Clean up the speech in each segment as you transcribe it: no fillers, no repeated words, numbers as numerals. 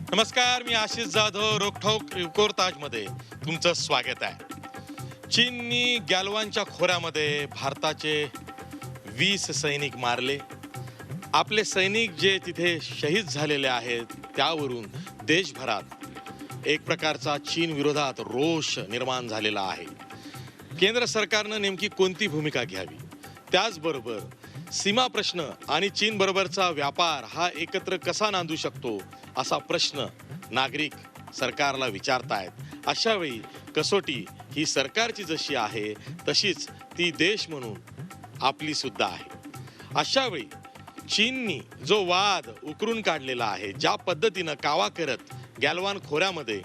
नमस्कार, मी आशिष जाधव. रोखोक रिपोर्टाजमध्ये तुमचं स्वागत आहे. चीननी गॅलवानच्या खोऱ्यामध्ये भारताचे 20 सैनिक मारले. आपले सैनिक जे तिथे शहीद झालेले आहेत त्यावरून देशभरात एक प्रकारचा चीन विरोधात रोष निर्माण झालेला आहे. केंद्र सरकारनं नेमकी कोणती भूमिका घ्यावी, त्याचबरोबर सीमा प्रश्न आणि चीन बरोबरचा व्यापार हा एकत्र कसा नांदू शकतो असा प्रश्न नागरिक सरकारला विचारतायत. अशा वेळी कसोटी ही सरकारची जशी आहे तशीच ती देश म्हणून आपली सुद्धा आहे. अशा वेळी चीननी जो वाद उकरून काढलेला आहे, ज्या पद्धतीनं कावा करत गॅलवान खोऱ्यामध्ये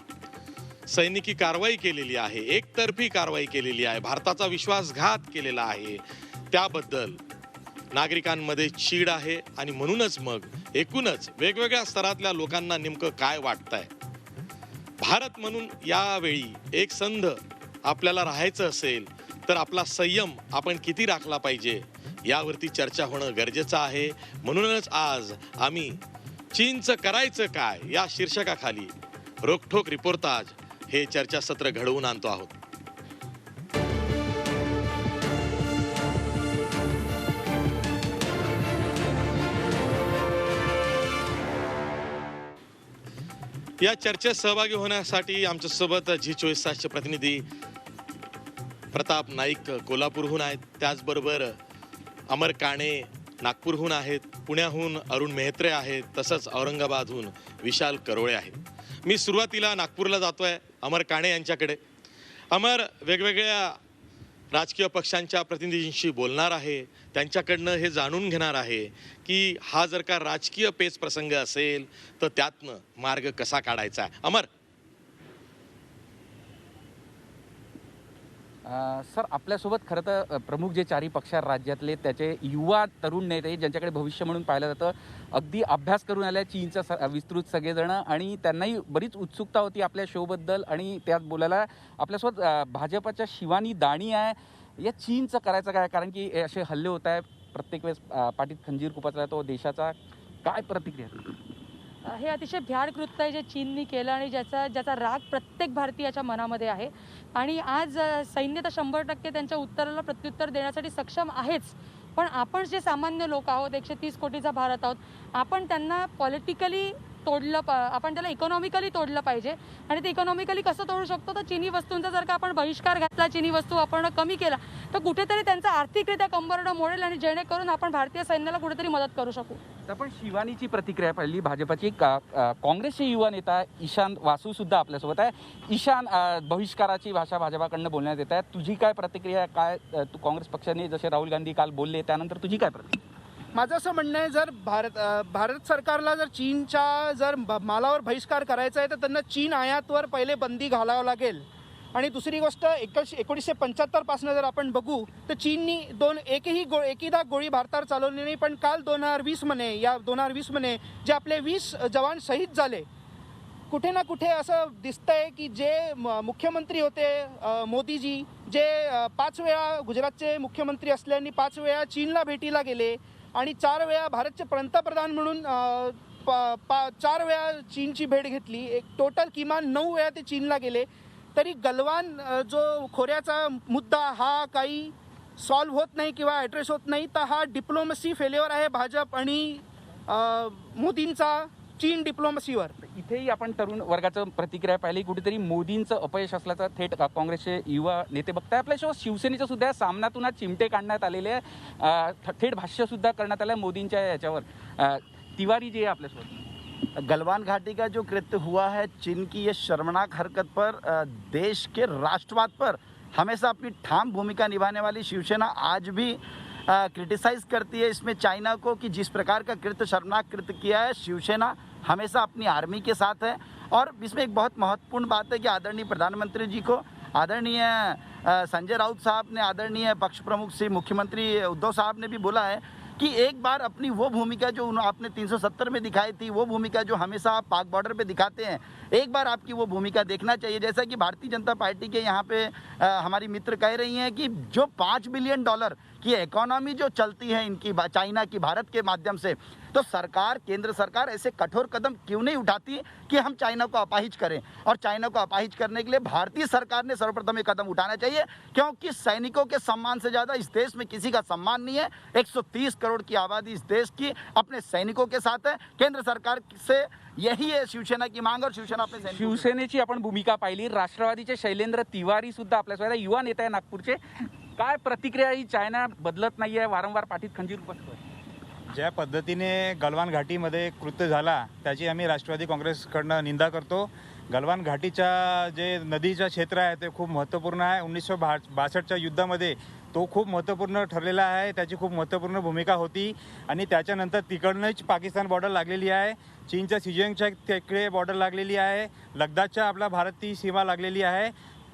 सैनिकी कारवाई केलेली आहे, एकतर्फी कारवाई केलेली आहे, भारताचा विश्वासघात केलेला आहे, त्याबद्दल नागरिकांमध्ये चीड आहे. आणि म्हणूनच मग एकूणच वेगवेगळ्या स्तरातल्या लोकांना नेमकं काय वाटतंय. भारत म्हणून यावेळी एक संध आपल्याला राहायचं असेल तर आपला संयम आपण किती राखला पाहिजे यावरती चर्चा होणं गरजेचं आहे. म्हणूनच आज आम्ही चीनचं करायचं काय या शीर्षकाखाली रोखोक रिपोर्टाज हे चर्चासत्र घडवून आणतो आहोत. या चर्चेत सहभागी होण्यासाठी आमच्यासोबत G24 प्रतिनिधी प्रताप नाईक कोल्हापूरहून आहेत, त्याचबरोबर अमर काणे नागपूरहून आहेत, पुण्याहून अरुण मेहत्रे आहेत, तसंच औरंगाबादहून विशाल करोळे आहेत. मी सुरुवातीला नागपूरला जातोय अमर काणे यांच्याकडे. अमर, वेगवेगळ्या राजकीय पक्षांच्या प्रतिनिधींशी बोलणार आहे, त्यांच्याकडनं हे जाणून घेणार आहे की हा जर का राजकीय पेच प्रसंग असेल तर त्यातनं मार्ग कसा काढायचा आहे. अमर, सर, आपल्यासोबत खरं तर प्रमुख जे चारही पक्ष राज्यातले त्याचे युवा तरुण नेते ज्यांच्याकडे भविष्य म्हणून पाहिलं जातं, अगदी अभ्यास करून आल्या चीनचा विस्तृत सगळेजण, आणि त्यांनाही बरीच उत्सुकता होती आपल्या शोबद्दल आणि त्यात बोलायला. आपल्यासोबत भाजपच्या शिवानी दाणी आहे. या चीनचं करायचं काय, कारण की असे हल्ले होत आहे प्रत्येक वेळेस, पाठीत खंजीर खुपसला तो देशाचा, काय प्रतिक्रिया? हे अतिशय भ्याड कृत्य आहे जे चीननी केलं आणि ज्याचा राग प्रत्येक भारतीयाच्या मनामध्ये आहे. आणि आज सैन्य तर 100% त्यांच्या उत्तराला प्रत्युत्तर देण्यासाठी सक्षम आहेच, पण आपण जे सामान्य लोक आहोत, 130 कोटीचा भारत आहोत, आपण त्यांना पॉलिटिकली आपण त्याला इकॉनॉमिकली तोडलं पाहिजे. आणि ते इकॉनॉमिकली कसं तोडू शकतो, तर चिनी वस्तूंचा जर का आपण बहिष्कार घातला, चिनी वस्तू आपण कमी केला, तर कुठेतरी त्यांचा आर्थिकरित्या कंबरडं मोडेल आणि जेणेकरून आपण भारतीय सैन्याला कुठेतरी मदत करू शकू. आपण शिवानीची प्रतिक्रिया पाहिली. भाजपाची काँग्रेसचे युवा नेता ईशान वासू सुद्धा आपल्यासोबत आहे. ईशान, बहिष्काराची भाषा भाजपाकडनं बोलण्यात येत आहे, तुझी काय प्रतिक्रिया? काय तू काँग्रेस पक्षाने जसे राहुल गांधी काल बोलले त्यानंतर तुझी काय प्रतिक्रिया? माझं असं म्हणणं आहे, जर भारत सरकारला जर चीनच्या मालावर बहिष्कार करायचा आहे तर त्यांना चीन आयातवर पहिले बंदी घालावं लागेल. आणि दुसरी गोष्ट, 1975 पासून जर आपण बघू तर चीननी एकदा गोळी भारतावर चालवली नाही, पण काल 2020 मध्ये जे आपले 20 जवान शहीद झाले, कुठे ना कुठे असं दिसतंय की जे मुख्यमंत्री होते मोदीजी, जे 5 वेळा गुजरातचे मुख्यमंत्री असल्याने 5 वेळा चीनला भेटीला गेले आणि 4 वेळा भारतचे पंतप्रधान म्हणून 4 वेळा चीनची भेट घेतली, एक टोटल किमान 9 वेळा ते चीनला गेले, तरी गलवान जो खोऱ्याचा मुद्दा हा काही सॉल्व्ह होत नाही किंवा ॲड्रेस होत नाही. तर हा डिप्लोमसी फेल्युअर आहे भाजप आणि मोदींचा चीन डिप्लोमसीवर. इथेही आपण तरुण वर्गाचं प्रतिक्रिया पाहिली. कुठेतरी मोदींचं अपयश असल्याचं थेट काँग्रेसचे युवा नेते बघताय. आपल्यासोबत शिवसेनेचं सुद्धा सामनातून आज चिमटे काढण्यात आलेले आहे, थेट भाष्य सुद्धा करण्यात आलं मोदींच्या याच्यावर. तिवारी जी आहे आपल्यासोबत. गलवान घाटी का जो कृत्य हुआ है, चीन की ये शर्मनाक हरकत पर देश के राष्ट्रवाद पर हमेशा अपनी ठाम भूमिका निभाने वाली शिवसेना आज भी क्रिटिसाइज़ करती है इसमें चाइना को, कि जिस प्रकार का कृत्य, शर्मनाक कृत्य किया है, शिवसेना हमेशा अपनी आर्मी के साथ है. और इसमें एक बहुत महत्वपूर्ण बात है कि आदरणीय प्रधानमंत्री जी को, आदरणीय संजय राउत साहब ने, आदरणीय पक्ष प्रमुख श्री मुख्यमंत्री उद्धव साहब ने भी बोला है कि एक बार अपनी वो भूमिका जो आपने 370 में दिखाई थी, वो भूमिका जो हमेशा आप पाक बॉर्डर पे दिखाते हैं, एक बार आपकी वो भूमिका देखना चाहिए। जैसा कि भारतीय जनता पार्टी के यहाँ पे हमारी मित्र कह रही हैं कि जो $5 बिलियन की इकोनॉमी जो चलती है इनकी चाइना की भारत के माध्यम से, तो सरकार, केंद्र सरकार ऐसे कठोर कदम क्यों नहीं उठाती कि हम चाइना को अपाहिज करें। और चाइना को अपाहिज करने के लिए भारतीय सरकार ने सर्वप्रथम ये कदम उठाना चाहिए, क्योंकि सैनिकों के सम्मान से ज़्यादा इस देश में किसी का सम्मान नहीं है। 130 करोड़ की आबादी इस देश की अपने सैनिकों के साथ है। केंद्र सरकार से यही है शिवसेना की मांग, और शिवसेना अपने सैनिकों शिवसेनेची आपण भूमिका पाहिली, राष्ट्रवादीचे शैलेंद्र तिवारी सुद्धा आपल्यासोबत आहे, युवा नेता आहे नागपूरचे. काय प्रतिक्रिया? ही चायना बदलत नाहीये, वारंवार पाठीत खंजीर उपसतोय. ज्या पद्धतीने गलवान घाटीमध्ये कृत्य झाला त्याची आम्ही राष्ट्रवादी काँग्रेसकडनं निंदा करतो. गलवान घाटीच्या जे नदीचं क्षेत्र आहे ते खूप महत्त्वपूर्ण आहे. 1962च्या युद्धामध्ये तो खूप महत्त्वपूर्ण ठरलेला आहे, त्याची खूप महत्त्वपूर्ण भूमिका होती. आणि त्याच्यानंतर तिकडनंच पाकिस्तान बॉर्डर लागलेली आहे, चीनच्या सिजियांगच्या तिकडे बॉर्डर लागलेली आहे, लद्दाखच्या आपला भारतीय सीमा लागलेली आहे.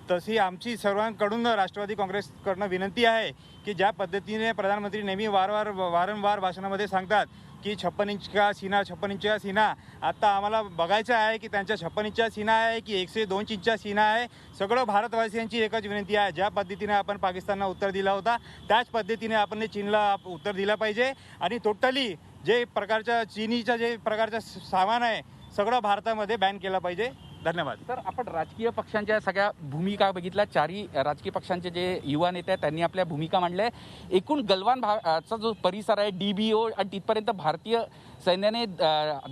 तशी आमची सर्वांकडून राष्ट्रवादी काँग्रेसकडनं विनंती आहे की ज्या पद्धतीने प्रधानमंत्री नेहमी वारंवार भाषणामध्ये सांगतात की 56 इंच का सीना, 56 इंच का सीना, आता आम्हाला बघायचं आहे की त्यांच्या 56 इंचचा सीना आहे की 102 इंचचा सीना आहे. सगळं भारतवासियांची एकच विनंती आहे, ज्या पद्धतीने आपण पाकिस्तानला उत्तर दिला होता त्याच पद्धतीने आपण चीनला उत्तर दिलं पाहिजे. आणि टोटली जे प्रकारच्या चीनीच्या जे प्रकारचं सामान आहे सगळं भारतामध्ये बॅन केलं पाहिजे. धन्यवाद. तर आपण राजकीय पक्षांच्या सगळ्या भूमिका बघितल्या. चारही राजकीय पक्षांचे जे युवा नेते आहेत त्यांनी आपल्या भूमिका मांडल्या. एकूण गलवान चा जो परिसर आहे, DBO, आणि तिथपर्यंत भारतीय सैन्याने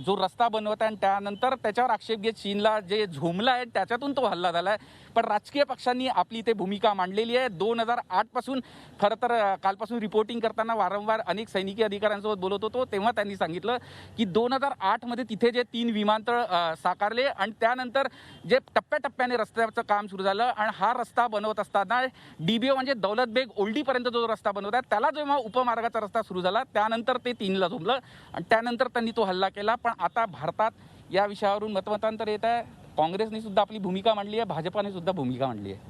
जो रस्ता बनवत आहे आणि त्यानंतर त्याच्यावर आक्षेप घेत चीनला जे झोमला आहे त्याच्यातून तो हल्ला झाला आहे. पण राजकीय पक्षांनी आपली ते भूमिका मांडलेली आहे. 2008 पासून खरं तर कालपासून रिपोर्टिंग करताना वारंवार अनेक सैनिकी अधिकाऱ्यांसोबत बोलत होतो, तेव्हा त्यांनी सांगितलं की 2008 मध्ये तिथे जे 3 विमानतळ साकारले आणि त्यानंतर जे टप्प्याटप्प्याने रस्त्याचं काम सुरू झालं आणि हा रस्ता बनवत असताना DBO म्हणजे दौलत बेग ओल्डीपर्यंत जो रस्ता बनवतात त्याला जेव्हा उपमार्गाचा रस्ता सुरू झाला त्यानंतर ते 3ला झोमलं आणि त्यानंतर त्यांनी तो हल्ला केला. पण आता भारतात या विषयावरून मतमतांतर येत आहे. काँग्रेसने सुद्धा आपली भूमिका मांडली आहे, भाजपाने सुद्धा भूमिका मांडली आहे.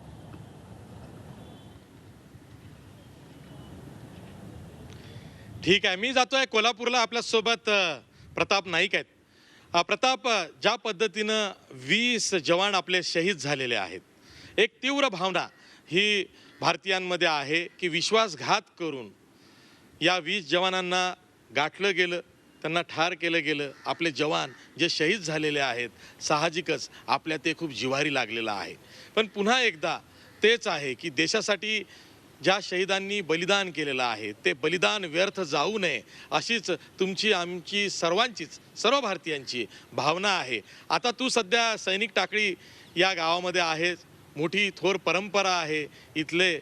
ठीक आहे, मी जातोय कोल्हापूरला. आपल्यासोबत प्रताप नाईक आहेत. प्रताप, ज्या पद्धतीनं 20 जवान आपले शहीद झालेले आहेत, एक तीव्र भावना ही भारतीयांमध्ये आहे की विश्वासघात करून या 20 जवानांना गाठलं गेलं, त्यांना ठार केलं गेलं. आपले जवान जे शहीद झालेले आहेत, साहजिकच आपल्या ते खूप जिव्हारी लागलेलं आहे. पण पुन्हा एकदा तेच आहे की देशासाठी ज्या शहीदांनी बलिदान केलेलं आहे ते बलिदान व्यर्थ जाऊ नये, अशीच तुमची, आमची, सर्वांचीच, सर्व भारतीयांची भावना आहे. आता तू सध्या सैनिक टाकळी या गावामध्ये आहेस. मोठी थोर परंपरा आहे. इथले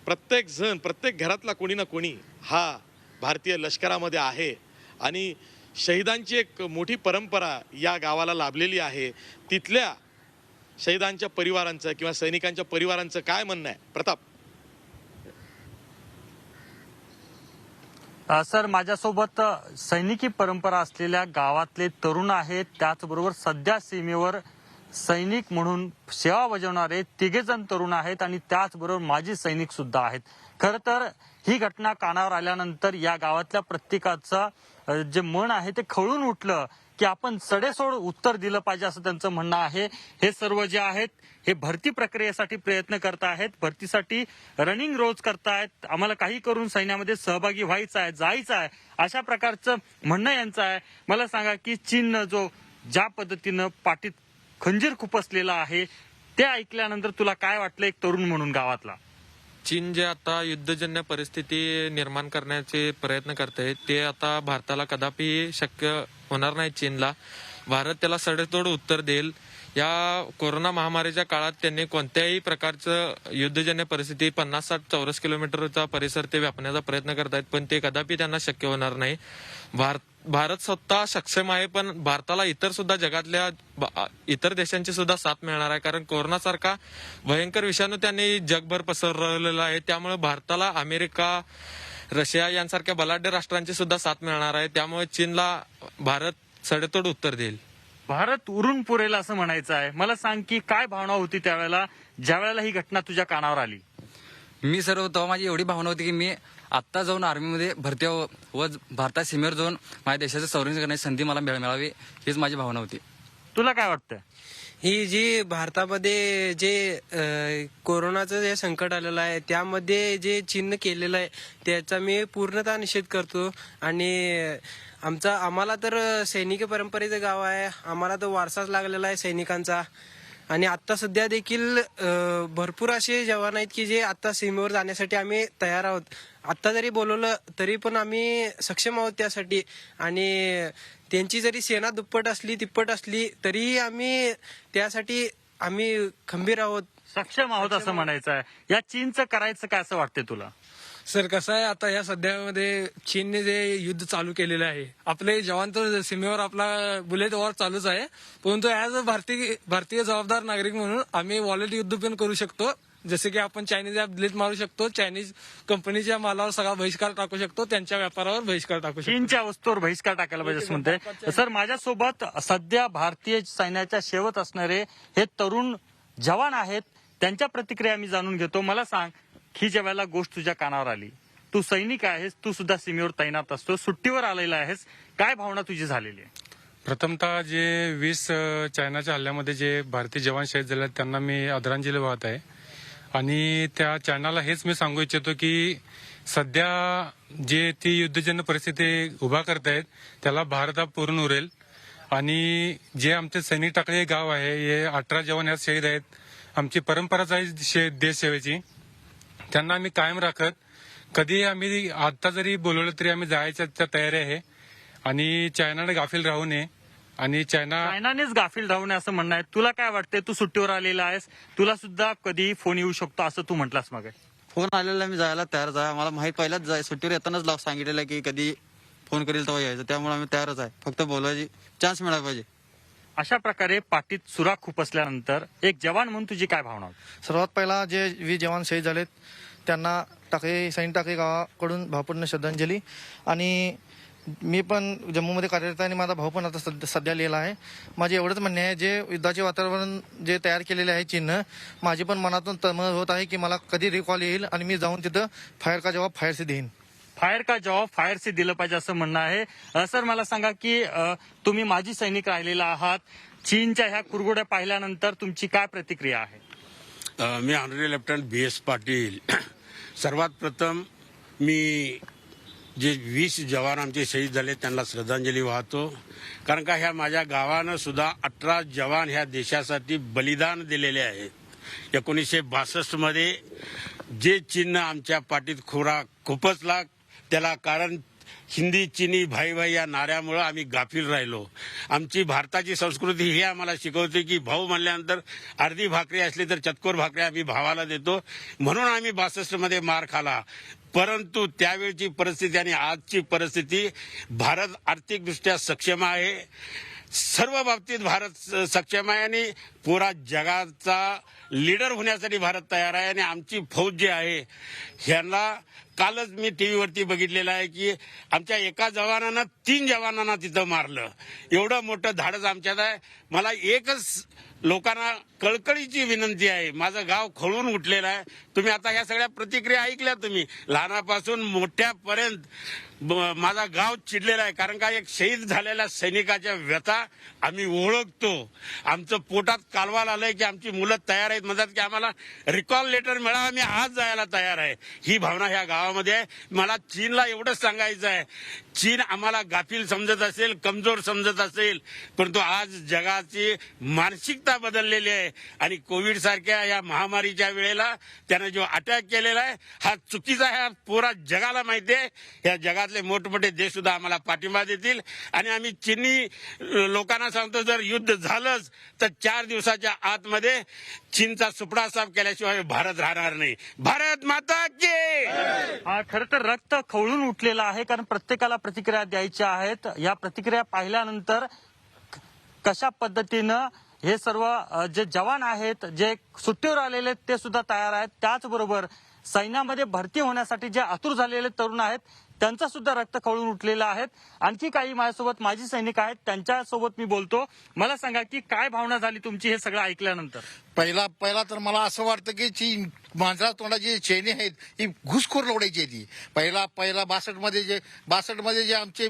प्रत्येक जण, प्रत्येक घरातला कोणी ना कोणी हा भारतीय लष्करामध्ये आहे आणि शहीदांची एक मोठी परंपरा या गावाला लाभलेली आहे. तिथल्या शहीदांच्या परिवारांचं किंवा सैनिकांच्या परिवारांचं काय म्हणणं आहे प्रताप? सर, माझ्यासोबत सैनिकी परंपरा असलेल्या गावातले तरुण आहेत, त्याचबरोबर सध्या सीमेवर सैनिक म्हणून सेवा बजावणारे 3 जण तरुण आहेत आणि त्याचबरोबर माजी सैनिक सुद्धा आहेत. खरं तर ही घटना कानावर आल्यानंतर या गावातल्या प्रत्येकाचं जे मन आहे ते खवळून उठलं की आपण सडेसोड उत्तर दिलं पाहिजे असं त्यांचं म्हणणं आहे. हे सर्व जे आहेत हे भरती प्रक्रियेसाठी प्रयत्न करत आहेत, भरतीसाठी रनिंग रोज करतायत, आम्हाला काही करून सैन्यामध्ये सहभागी व्हायचं आहे, जायचं आहे, अशा प्रकारचं म्हणणं यांचं आहे. मला सांगा की चीननं जो ज्या पद्धतीनं पाठीत खंजीर खुपसलेला आहे ते ऐकल्यानंतर तुला काय वाटलं एक तरुण म्हणून गावातला? चीन जे आता युद्धजन्य परिस्थिती निर्माण करण्याचे प्रयत्न करते ते आता भारताला कदापि शक्य होणार नाही. चीनला भारत त्याला सडेतोड उत्तर देईल. या कोरोना महामारीच्या काळात त्यांनी कोणत्याही प्रकारचं युद्धजन्य परिस्थिती 50-60 चौरस किलोमीटरचा परिसर ते व्यापण्याचा प्रयत्न करतायत, पण ते कदापि त्यांना शक्य होणार नाही. भारत स्वतः सक्षम आहे, पण भारताला इतर सुद्धा जगातल्या इतर देशांची सुद्धा साथ मिळणार आहे, कारण कोरोनासारखा भयंकर विषाणू त्यांनी जगभर पसरवलेला आहे. त्यामुळे भारताला अमेरिका, रशिया यांसारख्या बलाढ्य राष्ट्रांची सुद्धा साथ मिळणार आहे. त्यामुळे चीनला भारत सडेतोड उत्तर देईल. भारत उरून पुरेल असं म्हणायचं आहे. मला सांग की काय भावना होती त्यावेळेला ज्या वेळेला ही घटना तुझ्या कानावर आली? मी सर्व तेव्हा माझी एवढी भावना होती की मी आत्ता जाऊन आर्मीमध्ये भरती व भारतात सीमेवर जाऊन माझ्या देशाचं संरक्षण करण्याची संधी मला मिळावी, हीच माझी भावना होती. तुला काय वाटतंय? ही जी भारतामध्ये जे कोरोनाचं जे संकट आलेलं आहे त्यामध्ये जे चीननं केलेलं आहे त्याचा मी पूर्णतः निषेध करतो. आणि आम्हाला तर सैनिक परंपरेचं गाव आहे, आम्हाला तर वारसाच लागलेला आहे सैनिकांचा. आणि आता सध्या देखील भरपूर असे जवान आहेत की जे आता सीमेवर जाण्यासाठी आम्ही तयार आहोत. आत्ता जरी बोलवलं तरी पण आम्ही सक्षम आहोत त्यासाठी. आणि त्यांची जरी सेना दुप्पट असली तिप्पट असली तरीही आम्ही त्यासाठी आम्ही खंबीर आहोत, सक्षम आहोत असं म्हणायचं आहे. या चीनचं करायचं काय असं वाटतंय तुला? सर कसं आहे, आता या सध्यामध्ये चीनने जे युद्ध चालू केलेलं आहे, आपले जवान तर सीमेवर आपला बुलेट वॉर चालूच आहे, परंतु ऍज अ भारतीय जबाबदार नागरिक म्हणून आम्ही वॉलेट युद्ध पण करू शकतो. जसे की आपण चायनीज ऍप डिलीट मारू शकतो, चायनीज कंपनीच्या मालावर सगळा बहिष्कार टाकू शकतो, त्यांच्या व्यापारावर बहिष्कार टाकू शकतो. चीनच्या वस्तूवर बहिष्कार टाकायला पाहिजे असं म्हणते. सर, माझ्यासोबत सध्या भारतीय सैन्याच्या शेवट असणारे हे तरुण जवान आहेत, त्यांच्या प्रतिक्रिया मी जाणून घेतो. मला सांग, ही ज्या वेळेला गोष्ट तुझ्या कानावर आली, तू सैनिक आहेस, तू सुद्धा सीमेवर तैनात असतो, सुट्टीवर आलेला आहेस, काय भावना तुझी झालेली आहे? प्रथमतः जे 20 चायनाच्या हल्ल्यामध्ये जे भारतीय जवान शहीद झाले त्यांना मी आदरांजली वाहत आहे. आणि त्या चायनाला हेच मी सांगू इच्छितो की सध्या जे ती युद्धजन्य परिस्थिती उभा करतायत त्याला भारत हा पूर्ण उरेल. आणि जे आमचे सैनिक टाकळे गाव आहे, हे 18 जवान यात शहीद आहेत. आमची परंपराच आहे देश सेवेची, त्यांना आम्ही कायम राखत. कधी आम्ही आता जरी बोलवलं तरी आम्ही जायच्या तयारी आहे. आणि चायनाने गाफील राहू नये. आणि चायनानेच गाफील राहू नये असं म्हणणं आहे. तुला काय वाटतंय? तू सुट्टीवर आलेला आहेस, तुला सुद्धा कधी फोन येऊ शकतो असं तू म्हटलास मग. फोन आलेला, मी जायला तयारच आहे. मला माहित पहिल्याच सुट्टीवर येतानाच सांगितलेलं की कधी फोन करेल तेव्हा यायचं, त्यामुळे आम्ही तयारच आहे. फक्त बोलायची चान्स मिळाला पाहिजे. अशा प्रकारे पाठीत सुरा खूप असल्यानंतर एक जवान म्हणून तुझी काय भावना होती? सर्वात पहिला जे 20 जवान शहीद झालेत त्यांना सैनिक टाकळी गावाकडून भावपूर्ण श्रद्धांजली. आणि मी पण जम्मूमध्ये कार्यरत आहे आणि माझा भाऊ पण आता सध्या लिहिला आहे. माझे एवढंच म्हणणे आहे, जे युद्धाचे वातावरण जे तयार केलेले आहे चीननं, माझी पण मनातून तळमळ होत आहे की मला कधी रिकॉल येईल आणि मी जाऊन तिथं फायर का जवाब फायर से देईन. फायर का जवाब फायर से दिलं पाहिजे असं म्हणणं आहे. सर, मला सांगा की तुम्ही माजी सैनिक राहिलेला आहात, चीनच्या ह्या कुरघोड्या पाहिल्यानंतर तुमची काय प्रतिक्रिया आहे? मी ऑनरेबल लेफ्टनंट BS पाटील. सर्वात प्रथम मी जे 20 जवान आमचे शहीद झाले त्यांना श्रद्धांजली वाहतो. कारण का ह्या माझ्या गावानं सुद्धा 18 जवान ह्या देशासाठी बलिदान दिलेले आहेत. 1962 मध्ये जे चिन्ह आमच्या पाठीत खुपसला त्याला कारण हिंदी चीनी भाई भाई या नाऱ्यामुळे आम्ही गाफील राहिलो. आमची भारताची संस्कृती ही आम्हाला शिकवते की भाऊ म्हणल्यानंतर अर्धी भाकरी असली तर चतकोर भाकरी आम्ही भावाला देतो. म्हणून आम्ही 62 मध्ये मार खाला. परंतु त्यावेळची परिस्थिती आणि आजची परिस्थिती, भारत आर्थिकदृष्ट्या सक्षम आहे, सर्व बाबतीत भारत सक्षम आहे आणि पुरा जगाचा लीडर होण्यासाठी भारत तयार आहे. आणि आमची फौज जी आहे ह्यांना कालच मी टीव्हीवरती बघितलेलं आहे की आमच्या एका जवानानं 3 जवानांना तिथं मारलं. एवढं मोठं धाडस आमच्यात आहे. मला एकच लोकांना कळकळीची विनंती आहे, माझं गाव खळून उठलेलं आहे. तुम्ही आता या सगळ्या प्रतिक्रिया ऐकल्या, तुम्ही लहानापासून मोठ्यापर्यंत माझा गाव चिडलेला आहे. कारण का एक शहीद झालेल्या सैनिकाच्या व्यथा आम्ही ओळखतो. आमचं पोटात कालवाल आलंय की आमची मुलं तयार आहेत, म्हणतात की आम्हाला रिकॉल लेटर मिळावं, आम्ही आज जायला तयार आहे. ही भावना ह्या गावामध्ये आहे. मला चीनला एवढंच सांगायचं आहे, चीन आम्हाला गाफील समजत असेल, कमजोर समजत असेल, परंतु आज जगाची मानसिकता बदललेली आहे. आणि कोविड सारख्या या महामारीच्या वेळेला त्यानं जो अटॅक केलेला आहे हा चुकीचा आहे. पुरा जगाला माहिती आहे. या जगातले मोठमोठे देश सुद्धा आम्हाला पाठिंबा देतील. आणि आम्ही चीनी लोकांना सांगतो, जर युद्ध झालंच तर 4 दिवसाच्या आतमध्ये चीनचा सुपडा साफ केल्याशिवाय भारत राहणार नाही. भारत माता की. खरं तर रक्त खवळून उठलेलं आहे, कारण प्रत्येकाला प्रतिक्रिया द्यायच्या आहेत. या प्रतिक्रिया पाहिल्यानंतर कशा पद्धतीनं हे सर्व जे जवान आहेत, जे सुट्टीवर आलेले ते सुद्धा तयार आहेत. त्याचबरोबर सैन्यामध्ये भरती होण्यासाठी जे आतुर झालेले तरुण आहेत त्यांचं सुद्धा रक्त खवळून उठलेलं आहे. आणखी काही माझ्यासोबत माजी सैनिक आहेत, त्यांच्यासोबत मी बोलतो. मला सांगा की काय भावना झाली तुमची हे सगळं ऐकल्यानंतर? पहिला तर मला असं वाटतं की चीन मांजरा तोंडाची चैनी आहेत ही घुसखोर लढायची आहे ती. पहिला 62मध्ये जे आमचे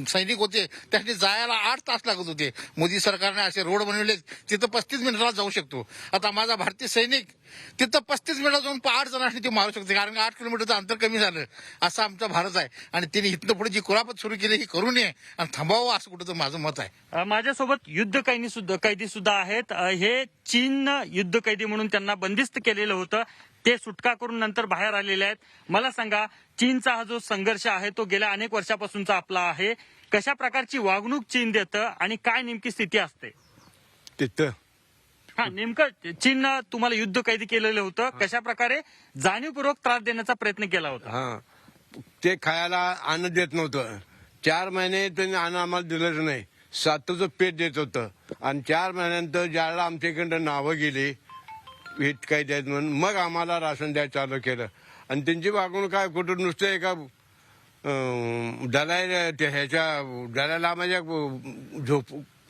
सैनिक होते त्यांनी जायला 8 तास लागत होते. मोदी सरकारने असे रोड बनवले तिथं 35 मिनिटाला जाऊ शकतो. आता माझा भारतीय सैनिक तिथं 35 मिनिटात जाऊन 8 जणांनी ते मारू शकते, कारण 8 किलोमीटरचं अंतर कमी झालं. असा आमचा भारत आहे आणि तिने इथनं पुढे जी कुरापत सुरू केली ही करू नये आणि थांबावं असं कुठं माझं मत आहे. माझ्यासोबत युद्ध कैदी सुद्धा आहेत. हे चीन युद्ध कैदी म्हणून त्यांना बंदिस्त केलेलं होतं, ते सुटका करून नंतर बाहेर आलेले आहेत. मला सांगा, चीनचा हा जो संघर्ष आहे तो गेल्या अनेक वर्षापासूनचा आपला आहे. कशा प्रकारची वागणूक चीन देतं आणि काय नेमकी स्थिती असते तिथं? हा, नेमकं चीन तुम्हाला युद्ध कैदी केलेलं होतं, कशा प्रकारे जाणीवपूर्वक त्रास देण्याचा प्रयत्न केला होता? हा, ते खायला अन्न देत नव्हतं. 4 महिने त्यांनी अन्न आम्हाला दिलंच नाही. 7चं पेट देत होतं आणि 4 महिन्यानंतर ज्याला आमच्याकडं नावं गेली हित काय द्यायचं म्हणून मग आम्हाला राशन द्यायला चालू केलं. आणि त्यांची वागणूक काय, कुठं नुसतं एका दलाला माझ्या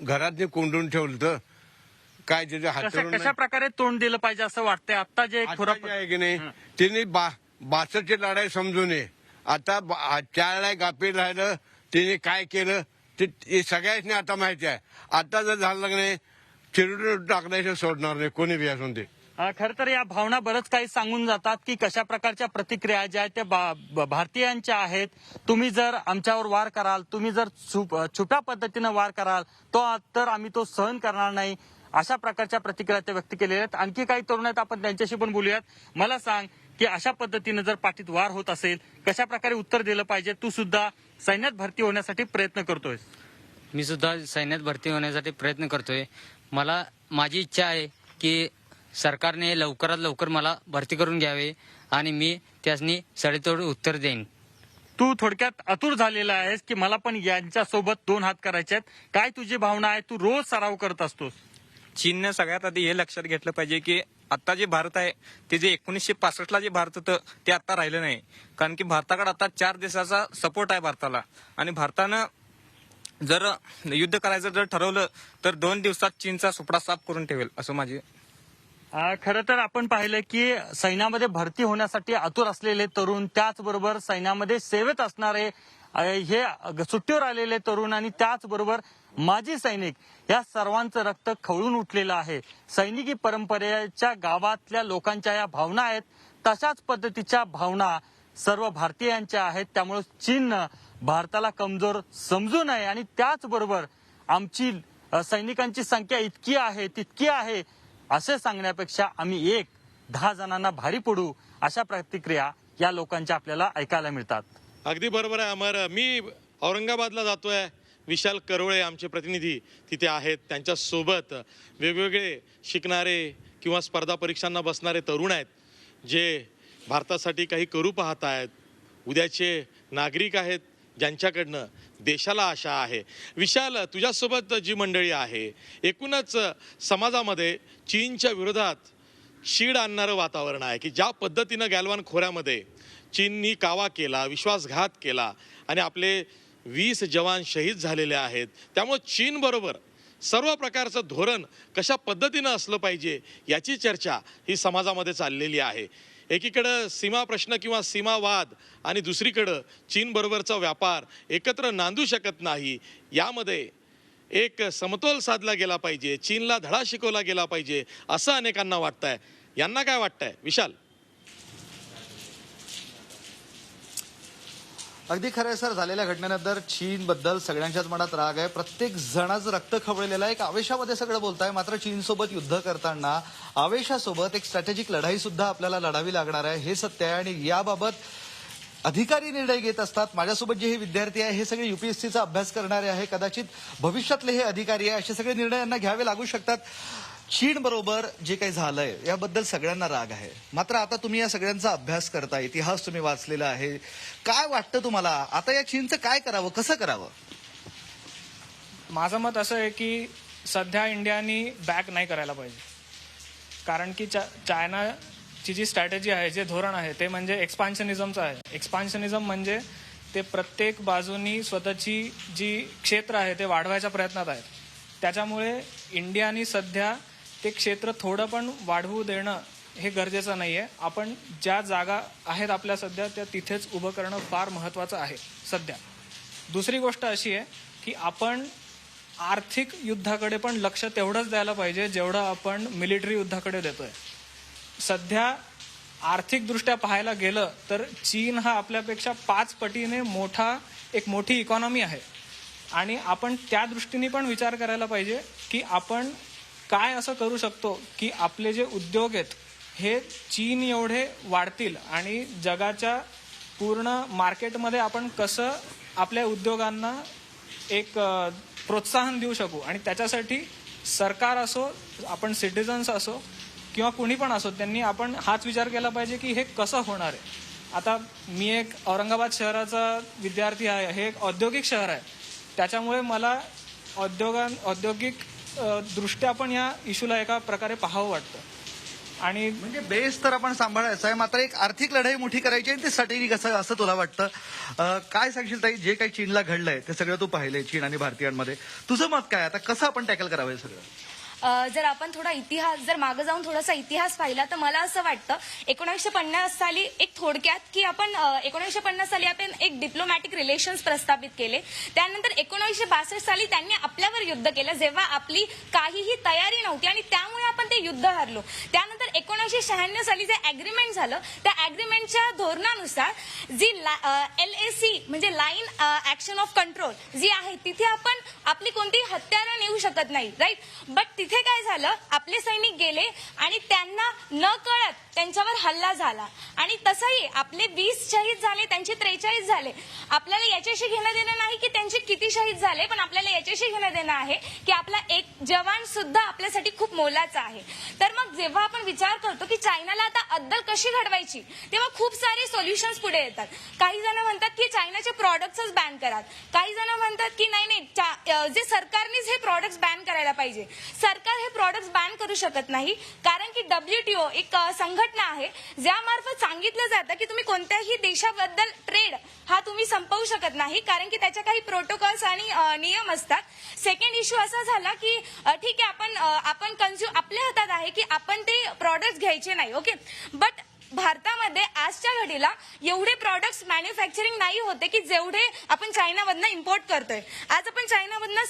घरात कोंडून ठेवलं तर काय त्याचे हात. कशा प्रकारे तोंड दिलं पाहिजे असं वाटतंय? आता जे आहे की नाही, त्यांनी 62ची लढाई समजू नये. आता 4 गाफील राहिलं, तिने काय केलं ते सगळ्यांनी आता माहिती आहे. आता जर झालं की नाही चिरडून टाकण्याशिवाय सोडणार नाही कोणी बी असून ते. खर तर या भावना बरंच काही सांगून जातात की कशा प्रकारच्या प्रतिक्रिया ज्या आहेत त्या भारतीयांच्या आहेत. तुम्ही जर आमच्यावर वार कराल, तुम्ही जर छुप्या पद्धतीनं वार कराल तर आम्ही तो सहन करणार नाही, अशा प्रकारच्या प्रतिक्रिया त्या व्यक्त केलेल्या आहेत. आणखी काही तरुण आहेत, आपण त्यांच्याशी पण बोलूयात. मला सांग की अशा पद्धतीनं जर पाठीत वार होत असेल कशा प्रकारे उत्तर दिलं पाहिजे? तू सुद्धा सैन्यात भरती होण्यासाठी प्रयत्न करतोय. मी सुद्धा सैन्यात भरती होण्यासाठी प्रयत्न करतोय. माझी इच्छा आहे की सरकारने लवकरात लवकर मला भरती करून घ्यावे आणि मी त्यासनी सडेतोड उत्तर देईन. तू थोडक्यात आतुर झालेला आहेस की मला पण यांच्यासोबत 2 हात करायचे आहेत. काय तुझी भावना आहे? तू रोज सराव करत असतोस. चीनने सगळ्यात आधी हे लक्षात घेतलं पाहिजे की आता जे भारत आहे ते जे 1965ला जे भारत होतं ते आता राहिलं नाही. कारण की भारताकडे आता 4 देशाचा सपोर्ट आहे भारताला, आणि भारतानं जर युद्ध करायचं जर ठरवलं तर 2 दिवसात चीनचा सुपडा साफ करून ठेवेल असं माझे. खरं तर आपण पाहिलं की सैन्यामध्ये भरती होण्यासाठी आतुर असलेले तरुण, त्याचबरोबर सैन्यामध्ये सेवेत असणारे हे सुट्टीवर आलेले तरुण आणि त्याचबरोबर माजी सैनिक, या सर्वांचं रक्त खवळून उठलेलं आहे. सैनिकी परंपरेच्या गावातल्या लोकांच्या या भावना आहेत, तशाच पद्धतीच्या भावना सर्व भारतीयांच्या आहेत. त्यामुळे चीननं भारताला कमजोर समजू नये आणि त्याचबरोबर आमची सैनिकांची संख्या इतकी आहे तितकी आहे असे सांगण्यापेक्षा आम्ही 10 जणांना भारी पडू, अशा प्रतिक्रिया या लोकांच्या आपल्याला ऐकायला मिळतात. अगदी बरोबर आहे अमर. मी औरंगाबादला जातोय. विशाल करोळे आमचे प्रतिनिधी तिथे आहेत. त्यांच्यासोबत वेगवेगळे शिकणारे किंवा स्पर्धा परीक्षांना बसणारे तरुण आहेत जे भारतासाठी काही करू पाहत आहेत. उद्याचे नागरिक आहेत ज्यांच्याकडनं देशाला आशा आहे. विशाल, तुझ्यासोबत जी मंडळी आहे, एकूणच समाजामध्ये चीनच्या विरोधात चीड आणणारं वातावरण आहे की ज्या पद्धतीनं गॅलवान खोऱ्यामध्ये चीननी कावा केला, विश्वासघात केला आणि आपले 20 जवान शहीद झालेले आहेत. त्यामुळे चीनबरोबर सर्व प्रकारचं धोरण कशा पद्धतीनं असलं पाहिजे याची चर्चा ही समाजामध्ये चाललेली आहे. एकीकडं सीमा प्रश्न किंवा सीमावाद आणि दुसरीकडं चीनबरोबरचा व्यापार एकत्र नांदू शकत नाही. यामध्ये एक समतोल साधला गेला पाहिजे, चीनला धडा शिकवला गेला पाहिजे असं अनेकांना वाटतंय. यांना काय वाटतंय विशाल? अगदी खरं आहे सर. झालेल्या घटनेनंतर चीनबद्दल सगळ्यांच्याच मनात राग आहे. प्रत्येक जणाचं रक्त खवळलेलं आहे. एक आवेशामध्ये सगळं बोलताय. मात्र चीनसोबत युद्ध करताना आवेशासोबत एक स्ट्रॅटेजिक लढाई सुद्धा आपल्याला लढावी लागणार आहे, हे सत्य आहे. आणि याबाबत अधिकारी निर्णय घेत असतात. माझ्यासोबत जे हे विद्यार्थी आहे हे सगळे युपीएससीचा अभ्यास करणारे आहे. कदाचित भविष्यातले हे अधिकारी आहे. असे सगळे निर्णय यांना घ्यावे लागू शकतात. चीन बरोबर जे काही झालंय याबद्दल सगळ्यांना राग आहे. मात्र आता तुम्ही या सगळ्यांचा अभ्यास करताय, इतिहास तुम्ही वाचलेला आहे. काय वाटतं तुम्हाला आता या चीनचं काय करावं, कसं करावं? माझं मत असं आहे की सध्या इंडियानी बॅक नाही करायला पाहिजे. कारण की चायनाची जी स्ट्रॅटेजी आहे, जे धोरण आहे ते म्हणजे एक्सपान्शनिझमचं आहे. एक्सपान्शनिझम म्हणजे ते प्रत्येक बाजूनी स्वतःची जी क्षेत्र आहे ते वाढवायच्या प्रयत्नात आहेत. त्याच्यामुळे इंडियानी सध्या ते क्षेत्र थोडं पण वाढवू देणं हे गरजेचं नाहीये. आपण ज्या जागा आहेत आपल्या सध्या त्या तिथेच उभं करणं फार महत्त्वाचं आहे सध्या. दुसरी गोष्ट अशी आहे की आपण आर्थिक युद्धाकडे पण लक्ष तेवढंच द्यायला पाहिजे जेवढं आपण मिलिटरी युद्धाकडे देतोय. सध्या आर्थिकदृष्ट्या पाहायला गेलं तर चीन हा आपल्यापेक्षा 5 पटीने एक मोठी इकॉनॉमी आहे आणि आपण त्या दृष्टीने पण विचार करायला पाहिजे की आपण काय असं करू शकतो की आपले जे उद्योग आहेत हे चीन एवढे वाढतील आणि जगाच्या पूर्ण मार्केटमध्ये आपण कसं आपल्या उद्योगांना एक प्रोत्साहन देऊ शकू. आणि त्याच्यासाठी सरकार असो, आपण सिटिझन्स असो किंवा कुणी पण असो, त्यांनी आपण हाच विचार केला पाहिजे की हे कसं होणार आहे. आता मी एक औरंगाबाद शहराचा विद्यार्थी आहे. हे एक औद्योगिक शहर आहे. त्याच्यामुळे मला औद्योगिक दृष्ट्या पण या इश्यूला एका प्रकारे पाहावं वाटतं. आणि म्हणजे बेस तर आपण सांभाळायचं आहे, मात्र एक आर्थिक लढाई मोठी करायची आहे. ते स्ट्रॅटेजिक असं तुला वाटतं. काय सांगशील ताई, जे काही चीनला घडलंय ते सगळं तू पाहिलंय चीन आणि भारतीयांमध्ये, तुझं मत काय? आता कसं आपण टॅकल करावं सगळं? जर आपण थोडा इतिहास जर मागे जाऊन थोडासा इतिहास पाहिला तर मला असं वाटतं 1950 साली एक थोडक्यात की आपण 1950 साली आपण एक डिप्लोमॅटिक रिलेशन्स प्रस्थापित केले. त्यानंतर 1962 साली त्यांनी आपल्यावर युद्ध केलं जेव्हा आपली काहीही तयारी नव्हती आणि त्यामुळे आपण ते युद्ध हारलो. त्यानंतर 1996 साली जे अग्रीमेंट झालं त्या अग्रीमेंटच्या धोरणानुसार जी LAC म्हणजे लाईन ऍक्शन ऑफ कंट्रोल जी आहे तिथे आपण आपली कोणतीही हत्यारं नेऊ शकत नाही, राईट. बट तिथे काय झालं, आपले सैनिक गेले आणि त्यांना न कळत त्यांच्यावर हल्ला झाला आणि तसंही आपले 20 शहीद झाले, त्यांचे 43 झाले. आपल्याला याच्याशी घेणं देणं नाही की त्यांचे किती शहीद झाले, पण आपल्याला याच्याशी घेणं देणं आहे की आपला एक जवान सुद्धा आपल्यासाठी खूप मोलाचा आहे. तर मग जेव्हा आपण विचार करतो की चायनाला आता अद्दल कशी घडवायची, तेव्हा खूप सारे सोल्युशन्स पुढे येतात. काही जण म्हणतात की चायनाचे प्रॉडक्ट्सच बॅन करा, काही जण म्हणतात की नाही जे सरकारनेच हे प्रॉडक्ट्स बॅन करायला पाहिजे. सरकार हे प्रॉडक्ट्स बॅन करू शकत नाही कारण की WTO एक संघटना आहे ज्यामार्फत सांगितलं जातं की तुम्ही कोणत्याही देशाबद्दल ट्रेड हा तुम्ही संपवू शकत नाही कारण की त्याच्या काही प्रोटोकॉल्स आणि नियम असतात. सेकंड इश्यू असा झाला की ठीक आहे आपण कन्झ्युम आपल्या हातात आहे की आपण ते प्रॉडक्ट्स घ्यायचे नाही, ओके. बट भारतामध्ये आजच्या घडीला एवढे प्रॉडक्ट्स मॅन्युफॅक्चरिंग नाही होते की जेवढे आपण चायनामधनं इम्पोर्ट करतोय. आज आपण चायनामधनं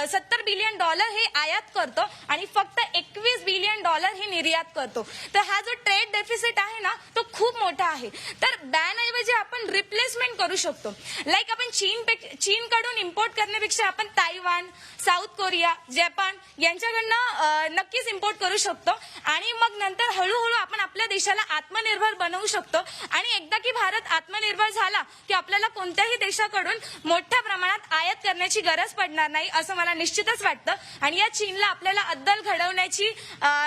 $70 बिलियन हे आयात करतो आणि फक्त $21 बिलियन हे निर्यात करतो. तर हा जो ट्रेड डेफिसिट आहे ना तो खूप मोठा आहे. तर बॅन ऐवजी आपण रिप्लेसमेंट करू शकतो. लाईक आपण चीनकडून इम्पोर्ट करण्यापेक्षा आपण तायवान, साऊथ कोरिया, जपान यांच्याकडनं नक्कीच इम्पोर्ट करू शकतो आणि मग नंतर हळूहळू आपण आपल्या देशाला आत्मनिर्भर बनवू शकतो. आणि एकदा की भारत आत्मनिर्भर झाला की आपल्याला कोणत्याही देशाकडून मोठ्या प्रमाणात आयात करण्याची गरज पडणार नाही असं मला निश्चितच वाटतं. आणि या चीनला आपल्याला अद्दल घडवण्याची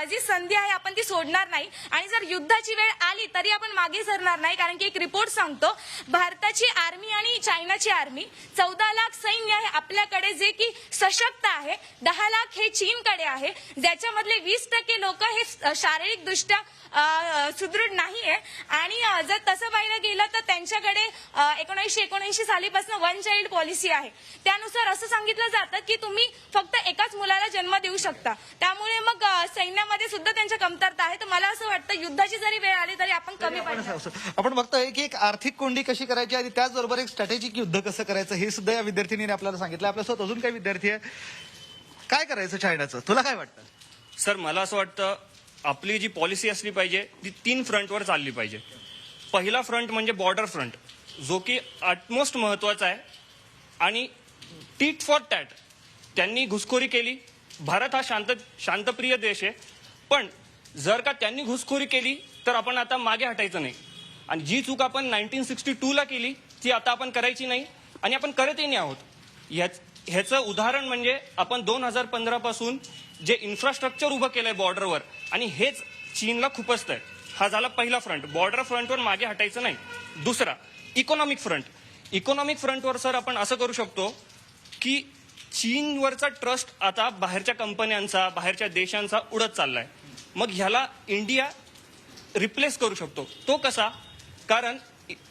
जी संधी आहे आपण ती सोडणार नाही. आणि जर युद्धाची वेळ आली तरी आपण मागे सरणार नाही कारण की एक रिपोर्ट सांगतो भारताची आर्मी आणि चायनाची आर्मी 14 लाख सैन्य आहे आपल्याकडे जे की सशक्त आहे, 10 लाख हे चीनकडे आहे ज्याच्यामधले 20% लोक हे शारीरिकदृष्ट्या सुदृढ नाहीये. आणि जर तसं पाहिलं गेलं तर त्यांच्याकडे 1979 सालीपासून 1 चाइल्ड पॉलिसी आहे. त्यानुसार असं सांगितलं जातं की तुम्ही फक्त एकाच मुलाला जन्म देऊ शकता. त्यामुळे मग सैन्यामध्ये सुद्धा त्यांच्या कमतरता आहे. तर मला असं वाटतं युद्धाची जरी वेळ आली तरी आपण कमी पडणार. आपण बघतोय की एक आर्थिक कोंडी कशी करायची आणि त्याचबरोबर एक स्ट्रॅटेजिक युद्ध कसं करायचं हे सुद्धा या विद्यार्थिनीने आपल्याला सांगितलं. आपल्यासोबत अजून काही विद्यार्थी आहे. काय करायचं चायनाचं, तुला काय वाटतं? सर मला असं वाटतं आपली जी पॉलिसी असली पाहिजे ती 3 फ्रंटवर चालली पाहिजे. पहिला फ्रंट म्हणजे बॉर्डर फ्रंट जो की अटमोस्ट महत्वाचा आहे आणि टीट फॉर टॅट त्यांनी घुसखोरी केली. भारत हा शांतप्रिय देश आहे, पण जर का त्यांनी घुसखोरी केली तर आपण आता मागे हटायचं नाही. आणि जी चूक आपण 1962ला केली ती आता आपण करायची नाही आणि आपण करतही नाही आहोत. ह्याचं उदाहरण म्हणजे आपण 2015 पासून जे इन्फ्रास्ट्रक्चर उभं केलंय बॉर्डरवर आणि हेच चीनला खुपसतंय. हा झाला पहिला फ्रंट, बॉर्डर फ्रंटवर मागे हटायचं नाही. दुसरा इकॉनॉमिक फ्रंट. इकॉनॉमिक फ्रंटवर सर आपण असं करू शकतो की चीनवरचा ट्रस्ट आता बाहेरच्या कंपन्यांचा, बाहेरच्या देशांचा उडत चाललाय. मग ह्याला इंडिया रिप्लेस करू शकतो. तो कसा? कारण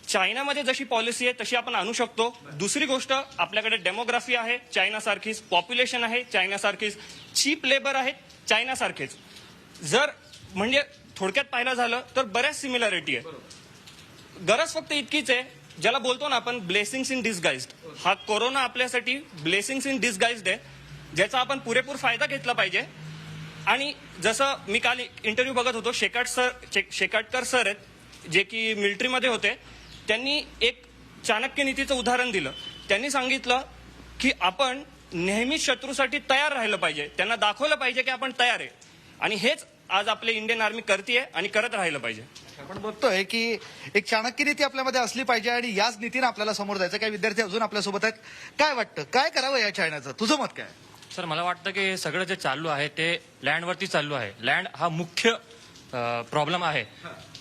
चायनामध्ये जशी पॉलिसी आहे तशी आपण आणू शकतो. दुसरी गोष्ट आपल्याकडे डेमोग्राफी आहे चायनासारखीच, पॉप्युलेशन आहे चायनासारखीच, चीप लेबर आहे चायनासारखेच. जर म्हणजे थोडक्यात पाहायला झालं तर बऱ्याच सिमिलॅरिटी आहे. गरज फक्त इतकीच आहे, ज्याला बोलतो ना आपण ब्लेसिंग्स इन डिसगाइज्ड. हा कोरोना आपल्यासाठी ब्लेसिंग्स इन डिसगाइज्ड आहे, ज्याचा आपण पुरेपूर फायदा घेतला पाहिजे. आणि जसं मी काल इंटरव्ह्यू बघत होतो, शेकाटकर सर आहेत जे की मिलिटरीमध्ये होते, त्यांनी एक चाणक्य नीतीचं उदाहरण दिलं. त्यांनी सांगितलं की आपण नेहमी शत्रूसाठी तयार राहिलं पाहिजे, त्यांना दाखवलं पाहिजे की आपण तयार आहे. आणि हेच आज आपले इंडियन आर्मी करते आणि करत राहिलं पाहिजे. आपण बघतोय की एक चाणक्य नीती आपल्यामध्ये असली पाहिजे आणि याच नीतीने आपल्याला समोर जायचं. काही विद्यार्थी अजून आपल्यासोबत आहेत. काय वाटतं, काय करावं या चायनाचं? तुझं मत काय? सर, मला वाटतं की सगळं जे चालू आहे ते लँडवरती चालू आहे. लँड हा मुख्य प्रॉब्लेम आहे,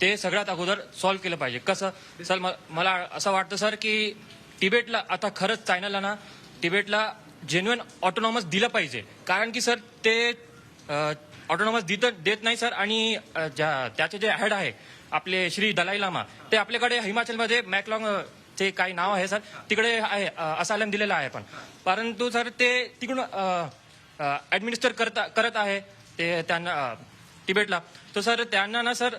ते सगळ्यात अगोदर सॉल्व्ह केलं पाहिजे. कसं सर, मला असं वाटतं सर की तिबेटला आता खरंच चायनाला ना तिबेटला जेन्युइन ऑटोनॉमस दिलं पाहिजे. कारण की सर ते ऑटोनॉमस देत नाही सर. आणि त्याचे जे हेड आहे आपले श्री दलाई लामा, ते आपल्याकडे हिमाचलमध्ये मॅकलॉंग चे काही नाव आहे सर, तिकडे आहे असायलम दिलेलं आहे. परंतु सर ते तिकडून ऍडमिनिस्टर करत आहे ते त्यांना तिबेटला. तर सर त्यांना ना सर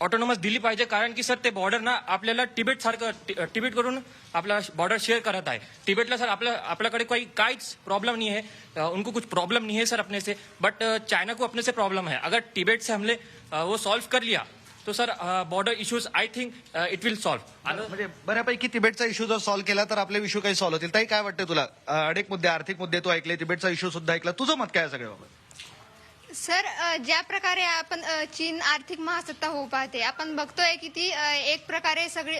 ऑटोनॉमस दिली पाहिजे. कारण की सर ते बॉर्डर ना आपल्याला तिबेट करून आपला बॉर्डर शेयर करत आहे. तिबेटला सर आपल्याकडे काहीच प्रॉब्लम नहीं है, उनको कुछ प्रॉब्लम नहीं है सर अपने से. बट चाइना को अपने से प्रॉब्लम है. अगर तिबेट से हमने वो सॉल्व कर लिया तो sir border issues I think it will solve. म्हणजे बऱ्यापैकी तिबेटचा इश्यू जर सॉल्व्ह केला तर आपले इश्यू काही सॉल्व्ह होतील. ताई, काय वाटतं तुला? अनेक मुद्दे, आर्थिक मुद्दे तू ऐकले, तिबेटचा इश्यू सुद्धा ऐकला. तुझं मत काय सगळ्याबाबत? सर, ज्या प्रकारे आपण चीन आर्थिक महासत्ता होऊ पाहते, आपण बघतोय की ती एक प्रकारे सगळी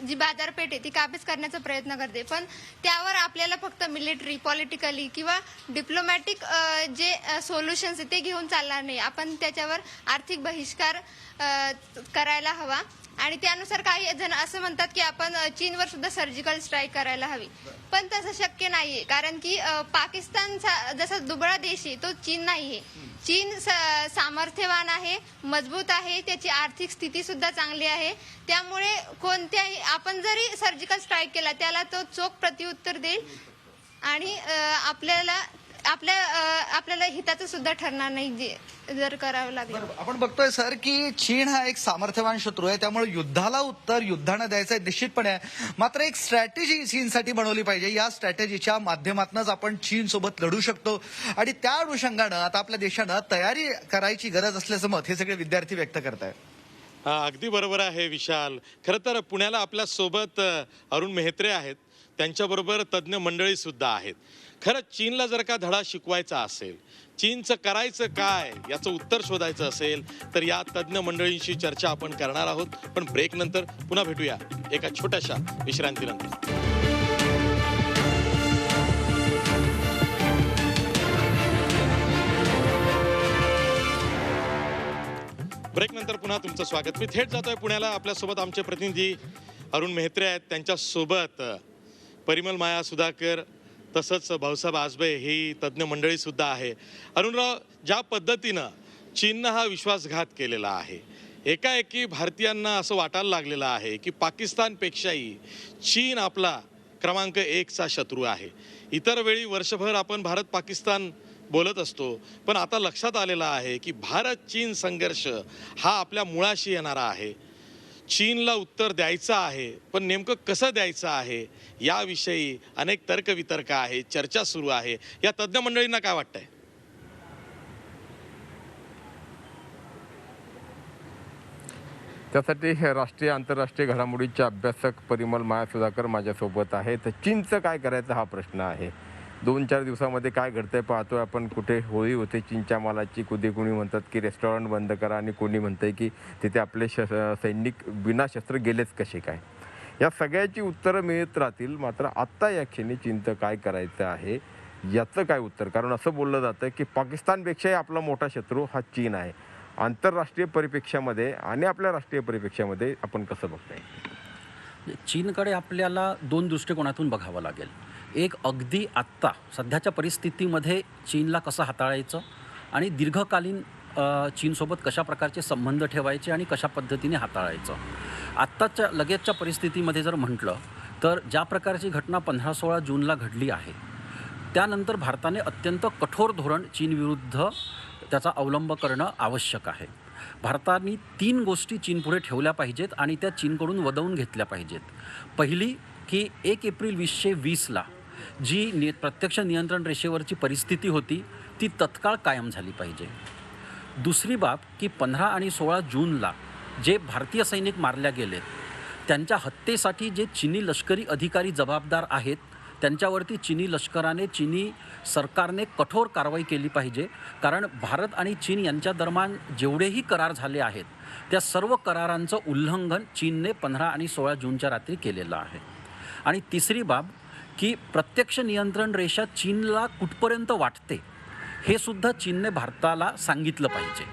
जी बाजारपेठ आहे ती काबीज करण्याचा प्रयत्न करते. पण त्यावर आपल्याला फक्त मिलिटरी, पॉलिटिकली किंवा डिप्लोमॅटिक जे सोल्युशन्स आहे ते घेऊन चालणार नाही. आपण त्याच्यावर आर्थिक बहिष्कार करायला हवा. आणि त्यानुसार काही जण असं म्हणतात की आपण चीनवर सुद्धा सर्जिकल स्ट्राईक करायला हवी. पण तसं शक्य नाहीये. कारण की पाकिस्तान जसा दुबळा देश आहे तो चीन नाहीये. चीन सामर्थ्यवान आहे, मजबूत आहे, त्याची आर्थिक स्थिती सुद्धा चांगली आहे. त्यामुळे कोणत्याही आपण जरी सर्जिकल स्ट्राईक केला त्याला तो चोख प्रत्युत्तर देईल आणि आपल्याला हिताचं सुद्धा ठरणार नाही जर करावं लागलं. आपण बघतोय सर की चीन हा एक सामर्थ्यवान शत्रू आहे, त्यामुळे युद्धाला उत्तर युद्धानं द्यायचं निश्चितपणे आहे. मात्र एक स्ट्रॅटेजी चीनसाठी बनवली पाहिजे. या स्ट्रॅटेजीच्या माध्यमातूनच आपण चीन सोबत लढू शकतो आणि त्या अनुषंगानं आता आपल्या देशानं तयारी करायची गरज असल्याचं मत हे सगळे विद्यार्थी व्यक्त करतायत. अगदी बरोबर आहे विशाल. खरं तर पुण्याला आपल्या सोबत अरुण मेहत्रे आहेत, त्यांच्याबरोबर तज्ज्ञ मंडळी सुद्धा आहेत. खरं चीनला जर का धडा शिकवायचा असेल, चीनचं करायचं काय याचं उत्तर शोधायचं असेल तर या तज्ज्ञ मंडळींशी चर्चा आपण करणार आहोत. पण ब्रेक नंतर पुन्हा भेटूया एका छोट्याशा विश्रांतीनंतर. ब्रेक नंतर पुन्हा तुमचं स्वागत. मी थेट जातोय पुण्याला. आपल्यासोबत आमचे प्रतिनिधी अरुण मेहत्रे आहेत, त्यांच्यासोबत परिमल माया सुधाकर तसंच भाऊसाहेब आजबे ही तज्ज्ञ मंडळी सुद्धा आहे. अरुणराव, ज्या पद्धतीनं चीननं हा विश्वासघात केलेला आहे, एकाएकी भारतीयांना असं वाटायला लागलेलं आहे की पाकिस्तानपेक्षाही चीन आपला क्रमांक 1चा शत्रू आहे. इतर वेळी वर्षभर आपण भारत पाकिस्तान बोलत असतो, पण आता लक्षात आलेलं आहे की भारत चीन संघर्ष हा आपल्या मुळाशी येणारा आहे. चीनला उत्तर द्यायचं आहे, पण नेमकं कसं द्यायचं आहे याविषयी अनेक तर्कवितर्क आहे, चर्चा सुरू आहे. या तज्ज्ञ मंडळींना काय वाटतंय? त्यासाठी राष्ट्रीय आंतरराष्ट्रीय घडामोडीचे अभ्यासक परिमल माया सुधाकर माझ्यासोबत आहेत. चीनचं काय करायचं हा प्रश्न आहे. 2-4 दिवसामध्ये काय घडतंय पाहतोय आपण. कुठे होळी होते चीनच्या मालाची, कोणी म्हणतात की रेस्टॉरंट बंद करा आणि कोणी म्हणतंय की तिथे आपले सैनिक बिना शस्त्र गेलेच कसे काय. या सगळ्याची उत्तरं मिळत राहतील. मात्र आत्ता या क्षणी चीनचं काय करायचं आहे याचं काय उत्तर? कारण असं बोललं जातं की पाकिस्तानपेक्षाही आपला मोठा शत्रू हा चीन आहे. आंतरराष्ट्रीय परिप्रेक्ष्यामध्ये आणि आपल्या राष्ट्रीय परिप्रेक्ष्यामध्ये आपण कसं बघताय? चीनकडे आपल्याला 2 दृष्टिकोनातून बघावं लागेल. एक, अगदी आत्ता सध्याच्या परिस्थितीमध्ये चीनला कसं हाताळायचं आणि दीर्घकालीन चीनसोबत कशा प्रकारचे संबंध ठेवायचे आणि कशा पद्धतीने हाताळायचं. आत्ताच्या लगेचच्या परिस्थितीमध्ये जर म्हटलं तर ज्या प्रकारची घटना 15-16 जूनला घडली आहे, त्यानंतर भारताने अत्यंत कठोर धोरण चीनविरुद्ध त्याचा अवलंब करणं आवश्यक आहे. भारताने 3 गोष्टी चीनपुढे ठेवल्या पाहिजेत आणि त्या चीनकडून वदवून घेतल्या पाहिजेत. पहिली की 1 एप्रिल 2020ला जी प्रत्यक्ष नियंत्रण रेषेवरची परिस्थिती होती ती तत्काळ कायम झाली पाहिजे. दुसरी बाब की 15 आणि 16 जूनला जे भारतीय सैनिक मारल्या गेलेत त्यांच्या हत्येसाठी जे चीनी लष्करी अधिकारी जबाबदार आहेत त्यांच्यावरती चीनी सरकारने कठोर कारवाई केली पाहिजे. कारण भारत आणि चीन यांच्या दरम्यान जेवढेही करार झाले आहेत त्या सर्व करारांचं उल्लंघन चीनने 15 आणि 16 जूनच्या रात्री केलेलं आहे. आणि तिसरी बाब की प्रत्यक्ष नियंत्रण रेषा चीनला कुठपर्यंत वाटते हे सुद्धा चीनने भारताला सांगितलं पाहिजे.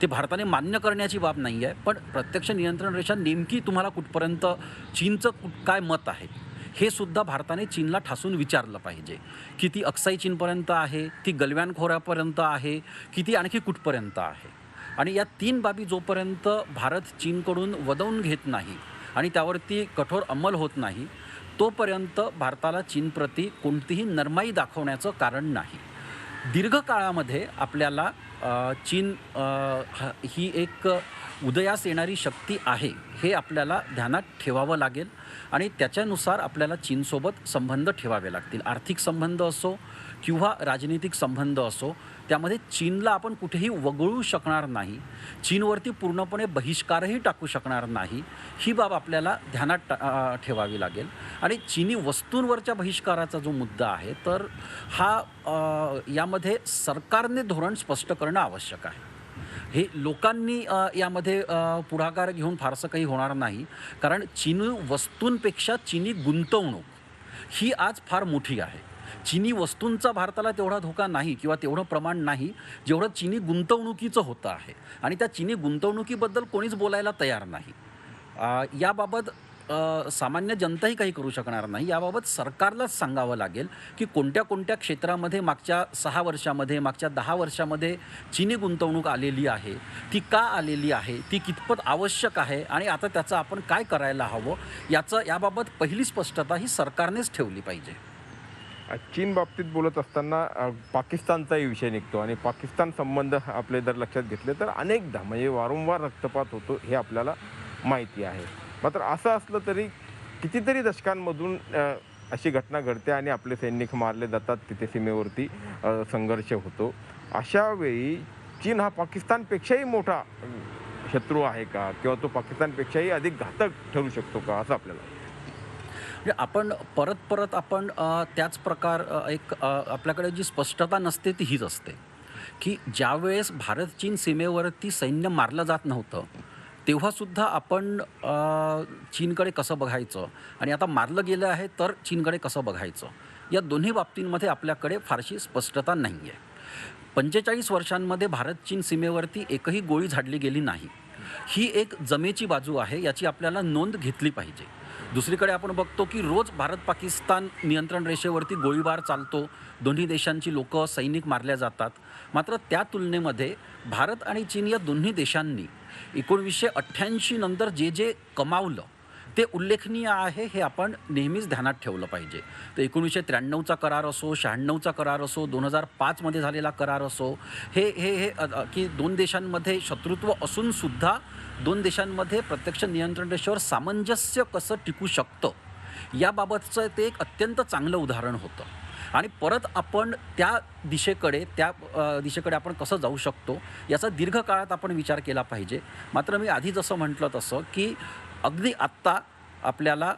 ते भारताने मान्य करण्याची बाब नाही आहे, पण प्रत्यक्ष नियंत्रण रेषा नेमकी तुम्हाला कुठपर्यंत चीनचं काय मत आहे हे सुद्धा भारताने चीनला ठासून विचारलं पाहिजे. की ती अक्साई चीनपर्यंत आहे, ती गलवान खोऱ्यापर्यंत आहे, की ती आणखी कुठपर्यंत आहे. आणि या 3 बाबी जोपर्यंत भारत चीनकडून वदवून घेत नाही आणि त्यावरती कठोर अंमल होत नाही तोपर्यंत भारताला चीनप्रती कोणतीही नरमाई दाखवण्याचं कारण नाही. दीर्घकाळामध्ये आपल्याला चीन ही एक उदयास येणारी शक्ती आहे हे आपल्याला ध्यानात ठेवावं लागेल आणि त्याच्यानुसार आपल्याला चीनसोबत संबंध ठेवावे लागतील. आर्थिक संबंध असो किंवा राजनैतिक संबंध असो त्यामध्ये चीनला आपण कुठेही वगळू शकणार नाही, चीनवरती पूर्णपणे बहिष्कारही टाकू शकणार नाही ही बाब आपल्याला ध्यानात ठेवावी लागेल. आणि चीनी वस्तूंवरच्या बहिष्काराचा जो मुद्दा आहे तर हा यामध्ये सरकारने धोरण स्पष्ट करणं आवश्यक आहे. हे लोकांनी यामध्ये पुढाकार घेऊन फारसं काही होणार नाही, कारण चीनी वस्तूंपेक्षा चीनी गुंतवणूक ही आज फार मोठी आहे. चीनी वस्तूंचा भारताला तेवढा धोका नाही किंवा तेवढं प्रमाण नाही जेवढं चीनी गुंतवणुकीचं होतं आहे आणि त्या चीनी गुंतवणुकीबद्दल कोणीच बोलायला तयार नाही. याबाबत सामान्य जनताही काही करू शकणार नाही. याबाबत सरकारलाच सांगावं लागेल की कोणत्या कोणत्या क्षेत्रामध्ये मागच्या 6 वर्षामध्ये मागच्या 10 वर्षामध्ये चीनी गुंतवणूक आलेली आहे, ती का आलेली आहे, ती कितपत आवश्यक आहे आणि आता त्याचं आपण काय करायला हवं याबाबत पहिली स्पष्टता ही सरकारनेच ठेवली पाहिजे. चीन बाबतीत बोलत असताना पाकिस्तानचाही विषय निघतो आणि पाकिस्तान संबंध आपले जर लक्षात घेतले तर अनेकदा म्हणजे वारंवार रक्तपात होतो हे आपल्याला माहिती आहे. मात्र असं असलं तरी कितीतरी दशकांमधून अशी घटना घडते आणि आपले सैनिक मारले जातात, तिथे सीमेवरती संघर्ष होतो. अशा वेळी चीन हा पाकिस्तानपेक्षाही मोठा शत्रू आहे का किंवा तो पाकिस्तानपेक्षाही अधिक घातक ठरू शकतो का असं आपल्याला म्हणजे आपण परत आपण त्याच प्रकार आपल्याकडे जी स्पष्टता नसते ती हीच असते की ज्यावेळेस भारत चीन सीमेवरती सैन्य मारलं जात नव्हतं तेव्हासुद्धा आपण चीनकडे कसं बघायचं आणि आता मारलं गेलं आहे तर चीनकडे कसं बघायचं या दोन्ही बाबतींमध्ये आपल्याकडे फारशी स्पष्टता नाही आहे. 45 वर्षांमध्ये भारत चीन सीमेवरती एकही गोळी झाडली गेली नाही. ही एक जमेची बाजू आहे, याची आपल्याला नोंद घेतली पाहिजे. दुसरीकडे आपण बघतो की रोज भारत पाकिस्तान नियंत्रण रेषेवरती गोळीबार चालतो, दोन्ही देशांची लोकं सैनिक मारल्या जातात. मात्र त्या तुलनेमध्ये भारत आणि चीन या दोन्ही देशांनी 1988 नंतर जे कमावलं ते उल्लेखनीय आहे हे आपण नेहमीच ध्यानात ठेवलं पाहिजे. तर 1993चा करार असो, 96चा करार असो, 2005मध्ये झालेला करार असो, हे की 2 देशांमध्ये शत्रुत्व असूनसुद्धा 2 देशांमध्ये प्रत्यक्ष नियंत्रण रेषेवर सामंजस्य कसं टिकू शकतं याबाबतचं ते एक अत्यंत चांगलं उदाहरण होतं. आणि परत आपण त्या दिशेकडे आपण कसं जाऊ शकतो याचा दीर्घकाळात आपण विचार केला पाहिजे. मात्र मी आधी जसं म्हटलं तसं की अगदी आत्ता आपल्याला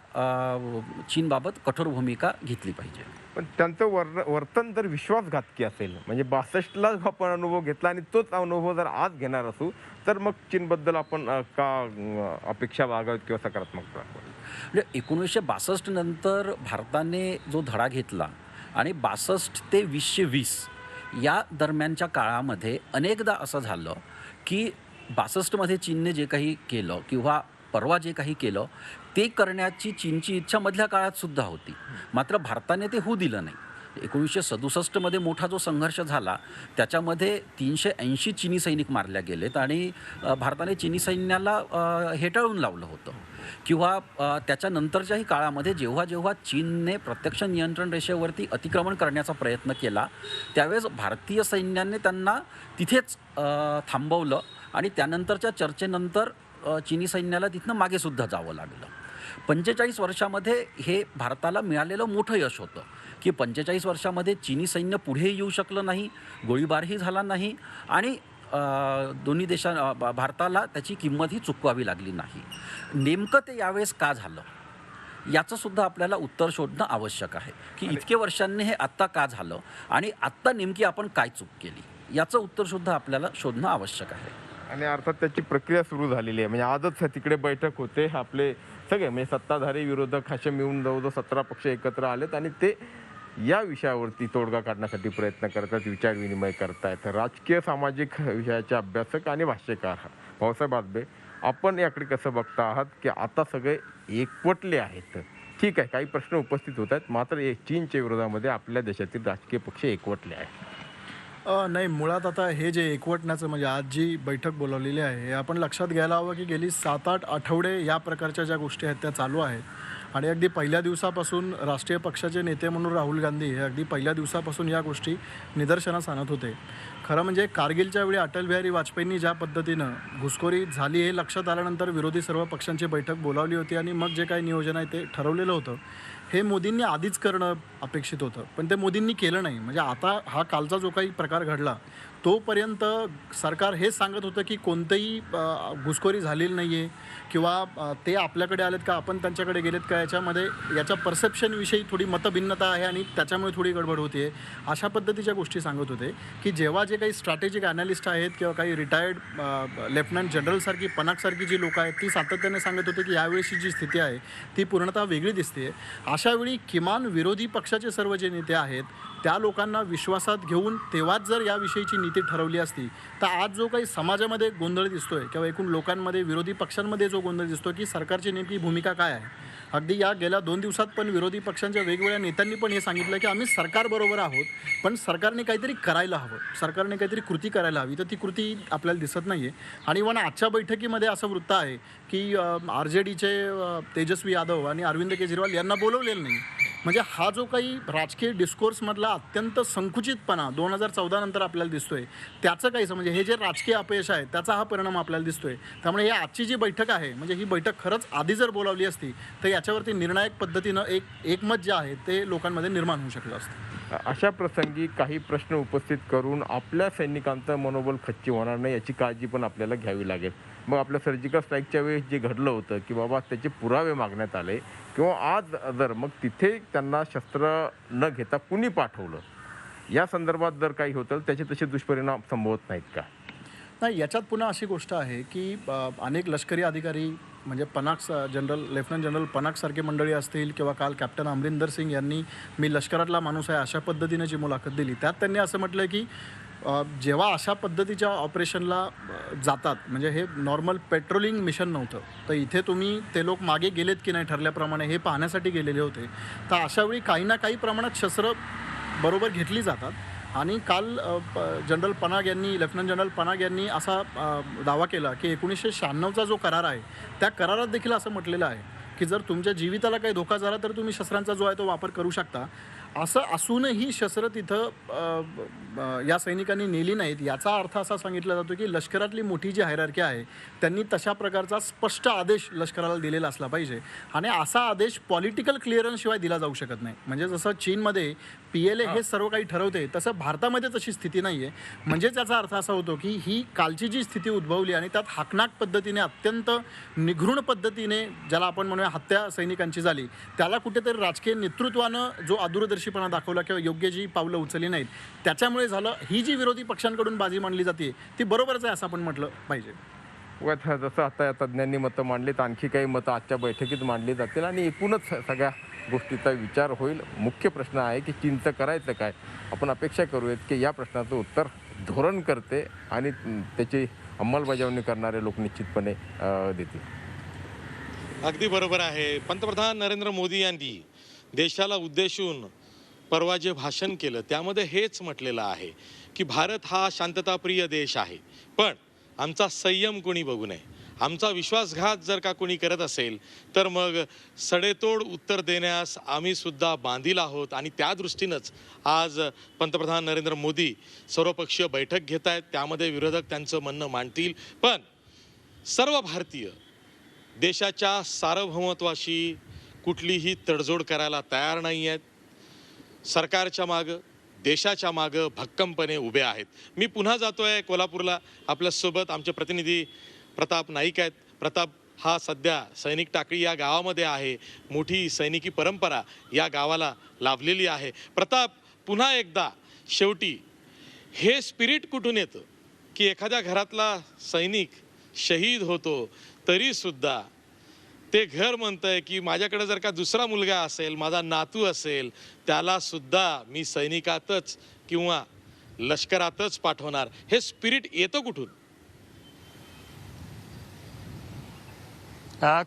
चीनबाबत कठोर भूमिका घेतली पाहिजे. पण त्यांचं वर्तन जर विश्वासघातकी असेल म्हणजे 62ला आपण अनुभव घेतला आणि तोच अनुभव जर आज घेणार असू तर मग चीनबद्दल आपण का अपेक्षा बाळगाव्यात किंवा सकारात्मक म्हणजे 1962 नंतर भारताने जो धडा घेतला आणि 62 ते 2020 या दरम्यानच्या काळामध्ये अनेकदा असं झालं की 62मध्ये चीनने जे काही केलं किंवा परवा जे काही केलं ते करण्याची चीनची इच्छा मधल्या काळात सुद्धा होती. मात्र भारताने ते होऊ दिलं नाही. 1967मध्ये मोठा जो संघर्ष झाला त्याच्यामध्ये 380 चीनी सैनिक मारल्या गेलेत आणि भारताने चीनी सैन्याला हेटाळून लावलं होतं. किंवा त्याच्यानंतरच्याही काळामध्ये जेव्हा चीनने प्रत्यक्ष नियंत्रण रेषेवरती अतिक्रमण करण्याचा प्रयत्न केला त्यावेळेस भारतीय सैन्याने त्यांना तिथेच थांबवलं आणि त्यानंतरच्या चर्चेनंतर चीनी सैन्याला तिथनं मागे सुद्धा जावं लागलं. 45 वर्षामध्ये हे भारताला मिळालेलं मोठं यश होतं की 45 वर्षामध्ये चीनी सैन्य पुढे येऊ शकलं नाही, गोळीबारही झाला नाही आणि दोन्ही भारताला त्याची किंमतही चुकवावी लागली नाही. नेमकं ते यावेळेस का झालं याचं सुद्धा आपल्याला उत्तर शोधणं आवश्यक आहे की इतके वर्षांनी हे आत्ता का झालं आणि आत्ता नेमकी आपण काय चूक केली याचं उत्तर सुद्धा आपल्याला शोधणं आवश्यक आहे. आणि अर्थात त्याची प्रक्रिया सुरू झालेली आहे. म्हणजे आजच तिकडे बैठक होते, आपले सगळे म्हणजे सत्ताधारी विरोधक असे मिळून जवळजवळ 17 पक्ष एकत्र आलेत आणि ते या विषयावरती तोडगा काढण्यासाठी प्रयत्न करतात, विचारविनिमय करतायत. राजकीय सामाजिक विषयाचे अभ्यासक आणि भाष्यकार भाऊसाहेब आजबे, आपण याकडे कसं बघता आहात की आता सगळे एकवटले आहेत? ठीक आहे, काही प्रश्न उपस्थित होत आहेत, मात्र चीनच्या विरोधामध्ये आपल्या देशातील राजकीय पक्ष एकवटले आहेत. नाही, मुळात आता हे जे एकवटण्याचं म्हणजे आज जी बैठक बोलावलेली आहे हे आपण लक्षात घ्यायला हवं की गेली 7-8 आठवडे या प्रकारच्या ज्या गोष्टी आहेत त्या चालू आहेत. आणि अगदी पहिल्या दिवसापासून राष्ट्रीय पक्षाचे नेते म्हणून राहुल गांधी हे अगदी पहिल्या दिवसापासून या गोष्टी निदर्शनास आणत होते. खरं म्हणजे कारगिलच्या वेळी अटल बिहारी वाजपेयींनी ज्या पद्धतीनं घुसखोरी झाली हे लक्षात आल्यानंतर विरोधी सर्व पक्षांची बैठक बोलावली होती आणि मग जे काही नियोजन आहे ते ठरवलेलं होतं. हे मोदींनी आधीच करणं अपेक्षित होतं, पण ते मोदींनी केलं नाही. म्हणजे आता हा कालचा जो काही प्रकार घडला तोपर्यंत सरकार हेच सांगत होतं की कोणतंही घुसखोरी झालेली नाही आहे किंवा ते आपल्याकडे आलेत का आपण त्यांच्याकडे गेलेत का याच्या परसेप्शनविषयी थोडी मतभिन्नता आहे आणि त्याच्यामुळे थोडी गडबड होते आहे, अशा पद्धतीच्या गोष्टी सांगत होते. की जेव्हा जे काही स्ट्रॅटेजिक ॲनालिस्ट आहेत किंवा काही रिटायर्ड लेफ्टनंट जनरलसारखी पनाकसारखी जी लोकं आहेत ती सातत्याने सांगत होते की यावेळेची जी स्थिती आहे ती पूर्णतः वेगळी दिसते. अशावेळी किमान विरोधी पक्षाचे सर्व जे नेते आहेत त्या लोकांना विश्वासात घेऊन तेव्हाच जर याविषयीची नीती ठरवली असती तर आज जो काही समाजामध्ये गोंधळ दिसतोय किंवा एकूण लोकांमध्ये विरोधी पक्षांमध्ये जो गोंधळ दिसतो की सरकारची नेमकी भूमिका काय आहे. अगदी या गेल्या 2 दिवसात पण विरोधी पक्षांच्या वेगवेगळ्या नेत्यांनी पण हे सांगितलं की आम्ही सरकारबरोबर आहोत, पण सरकारने काहीतरी करायला हवं, सरकारने काहीतरी कृती करायला हवी, तर ती कृती आपल्याला दिसत नाही आहे. आणि पण आजच्या बैठकीमध्ये असं वृत्त आहे की RJDचे तेजस्वी यादव आणि अरविंद केजरीवाल यांना बोलवलेलं नाही. म्हणजे हा जो काही राजकीय डिस्कोर्समधला अत्यंत संकुचितपणा 2014 नंतर आपल्याला दिसतोय त्याचं काहीच म्हणजे हे जे राजकीय अपयश आहे त्याचा हा परिणाम आपल्याला दिसतोय. त्यामुळे ही आजची जी बैठक आहे म्हणजे ही बैठक खरंच आधी जर बोलावली असती तर याच्यावरती निर्णायक पद्धतीनं एकमत जे आहे ते लोकांमध्ये निर्माण होऊ शकलं असतं. अशा प्रसंगी काही प्रश्न उपस्थित करून आपल्या सैनिकांचं मनोबल खच्ची होणार नाही याची काळजी पण आपल्याला घ्यावी लागेल. मग आपल्या सर्जिकल स्ट्राईकच्या वेळेस जे घडलं होतं की बाबा त्याचे पुरावे मागण्यात आले किंवा आज जर मग तिथे त्यांना शस्त्र न घेता कुणी पाठवलं या संदर्भात जर काही होतं त्याचे तसे दुष्परिणाम संभवत नाहीत का? नाही, याच्यात पुन्हा अशी गोष्ट आहे की अनेक लष्करी अधिकारी म्हणजे लेफ्टनंट जनरल पनाकसारखे मंडळी असतील किंवा काल कॅप्टन अमरिंदर सिंग यांनी मी लष्करातला माणूस आहे अशा पद्धतीने जी मुलाखत दिली त्यात त्यांनी असं म्हटलं की जेव्हा अशा पद्धतीच्या ऑपरेशनला जातात म्हणजे हे नॉर्मल पेट्रोलिंग मिशन नव्हतं, तर इथे तुम्ही ते लोक मागे गेलेत की नाही ठरल्याप्रमाणे हे पाहण्यासाठी गेलेले होते. तर अशावेळी काही ना काही प्रमाणात शस्त्र बरोबर घेतली जातात. आणि काल लेफ्टनंट जनरल पनाग यांनी असा दावा केला की 1996चा जो करार आहे त्या करारात देखील असं म्हटलेलं आहे की जर तुमच्या जीविताला काही धोका झाला तर तुम्ही शस्त्रांचा जो आहे तो वापर करू शकता. असं असूनही शस्त्र तिथं या सैनिकांनी नेली नाहीत. याचा अर्थ असा सांगितला जातो की लष्करातली मोठी जी हायरार्की आहे त्यांनी तशा प्रकारचा स्पष्ट आदेश लष्कराला दिलेला असला पाहिजे आणि असा आदेश पॉलिटिकल क्लिअरन्स शिवाय दिला जाऊ शकत नाही. म्हणजे जसं चीनमध्ये PLA हे सर्व काही ठरवते तसं भारतामध्ये तशी स्थिती नाही आहे. म्हणजे त्याचा अर्थ असा होतो की ही कालची जी स्थिती उद्भवली आणि त्यात हाकनाक पद्धतीने अत्यंत निघृण पद्धतीने ज्याला आपण म्हणूया हत्या सैनिकांची झाली त्याला कुठेतरी राजकीय नेतृत्वानं जो अदूरदर्शीपणा दाखवला किंवा योग्य जी पावलं उचलली नाहीत त्याच्यामुळे झालं. ही जी विरोधी पक्षांकडून बाजी मांडली जाते ती बरोबरच आहे असं आपण म्हटलं पाहिजे. जसं आता या तज्ज्ञांनी मतं मांडलीत आणखी काही मतं आजच्या बैठकीत मांडली जातील आणि एकूणच सगळ्या गोष्टीचा विचार होईल. मुख्य प्रश्न आहे की चीनचं करायचं काय. आपण अपेक्षा करूयात की या प्रश्नाचं उत्तर धोरण करते आणि त्याची अंमलबजावणी करणारे लोक निश्चितपणे देतील. अगदी बरोबर आहे. पंतप्रधान नरेंद्र मोदी यांनी देशाला उद्देशून परवा जे भाषण केलं त्यामध्ये हेच म्हटलेलं आहे की भारत हा शांतताप्रिय देश आहे पण आमचा संयम कोणी बघू नये. आमचा विश्वासघात जर का कोणी करत असेल तर मग सडेतोड उत्तर देण्यास आम्ही सुद्धा बांधील आहोत. आणि त्या दृष्टीनंच आज पंतप्रधान नरेंद्र मोदी सर्वपक्षीय बैठक घेत आहेत. त्यामध्ये विरोधक त्यांचं म्हणणं मांडतील, पण सर्व भारतीय देशाच्या सार्वभौमत्वाशी कुठलीही तडजोड करायला तयार नाही आहेत. सरकारच्या मागं, देशाच्या मागं भक्कमपणे उभे आहेत. मी पुन्हा जातोय कोल्हापूरला. आपल्यासोबत आमचे प्रतिनिधी प्रताप नाईक आहेत. प्रताप, हा सध्या सैनिक टाकळी या गावामध्ये आहे. मोठी सैनिकी परंपरा या गावाला लाभलेली आहे. प्रताप, पुन्हा एकदा शेवटी हे स्पिरिट कुठून येतं की एखाद्या घरातला सैनिक शहीद होतो तरीसुद्धा ते घर म्हणतंय की माझ्याकडे जर का दुसरा मुलगा असेल, माझा नातू असेल, त्याला सुद्धा मी सैनिकातच किंवा लष्करातच पाठवणार. हे स्पिरिट येतं कुठून?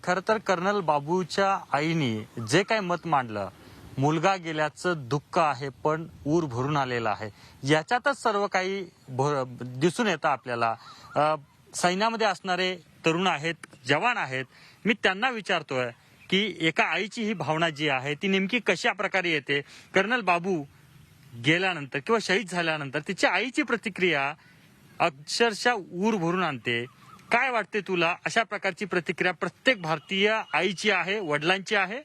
खरं तर कर्नल बाबूच्या आईनी जे काही मत मांडलं, मुलगा गेल्याचं दुःख आहे पण ऊर भरून आलेला आहे, याच्यातच सर्व काही दिसून येतं आपल्याला. सैन्यामध्ये असणारे तरुण आहेत, जवान आहेत. मी त्यांना विचारतोय की एका आईची ही भावना जी आहे ती नेमकी कशा प्रकारे येते. कर्नल बाबू गेल्यानंतर किंवा शहीद झाल्यानंतर तिच्या आईची प्रतिक्रिया अक्षरशः ऊर भरून आणते. काय वाटते तुला, अशा प्रकारची प्रतिक्रिया प्रत्येक भारतीय आईची आहे, वडिलांची आहे?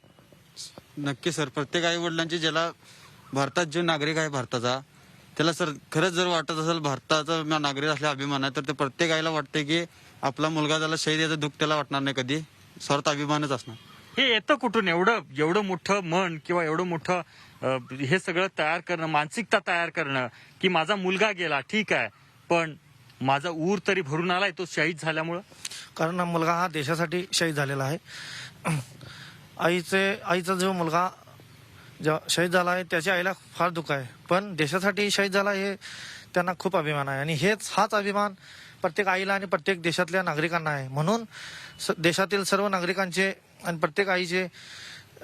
नक्की सर, प्रत्येक आई वडिलांची, ज्याला भारतात जो नागरिक आहे भारताचा, त्याला सर खरंच जर वाटत असेल भारताचा नागरिक असल्या अभिमान आहे, तर ते प्रत्येक आईला वाटते की आपला मुलगा त्याला शहीद याचं दुःख त्याला वाटणार नाही कधी, स्वार्थ अभिमानच असणार. हे येतं कुठून एवढं मोठं मन किंवा एवढं मोठं हे सगळं तयार करणं, मानसिकता तयार करणं की माझा मुलगा गेला ठीक आहे पण माझा ऊर तरी भरून आलाय तो शहीद झाल्यामुळं? कारण हा मुलगा हा देशासाठी शहीद झालेला आहे. आईचा जो मुलगा शहीद झाला आहे त्याच्या आईला फार दुःख आहे, पण देशासाठी शहीद झाला हे त्यांना खूप अभिमान आहे. आणि हाच अभिमान प्रत्येक आईला आणि प्रत्येक देशातल्या नागरिकांना आहे. म्हणून देशातील सर्व नागरिकांचे आणि प्रत्येक आईचे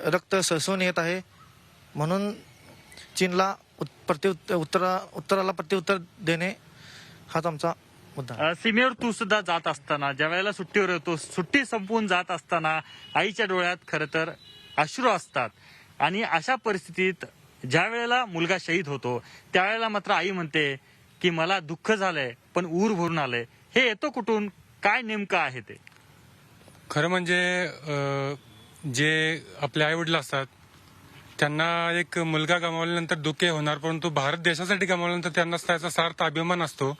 रक्त सळसळून येत आहे. म्हणून चीनला उत्तराला प्रत्युत्तर देणे हाच आमचा मुद्दा. सीमेवर तू सुद्धा जात असताना, ज्या वेळेला सुट्टीवर येतो, सुट्टी संपवून जात असताना आईच्या डोळ्यात खरं तर अश्रू असतात. आणि अशा परिस्थितीत ज्या वेळेला मुलगा शहीद होतो त्यावेळेला मात्र आई म्हणते की मला दुःख झालंय पण ऊर भरून आलंय. हे येतो कुठून, काय नेमकं आहे ते? खरं म्हणजे जे आपले आई वडील असतात त्यांना एक मुलगा गमावल्यानंतर दुःख होणार, परंतु भारत देशासाठी गमावल्यानंतर त्यांना त्याचा सार्थ अभिमान असतो.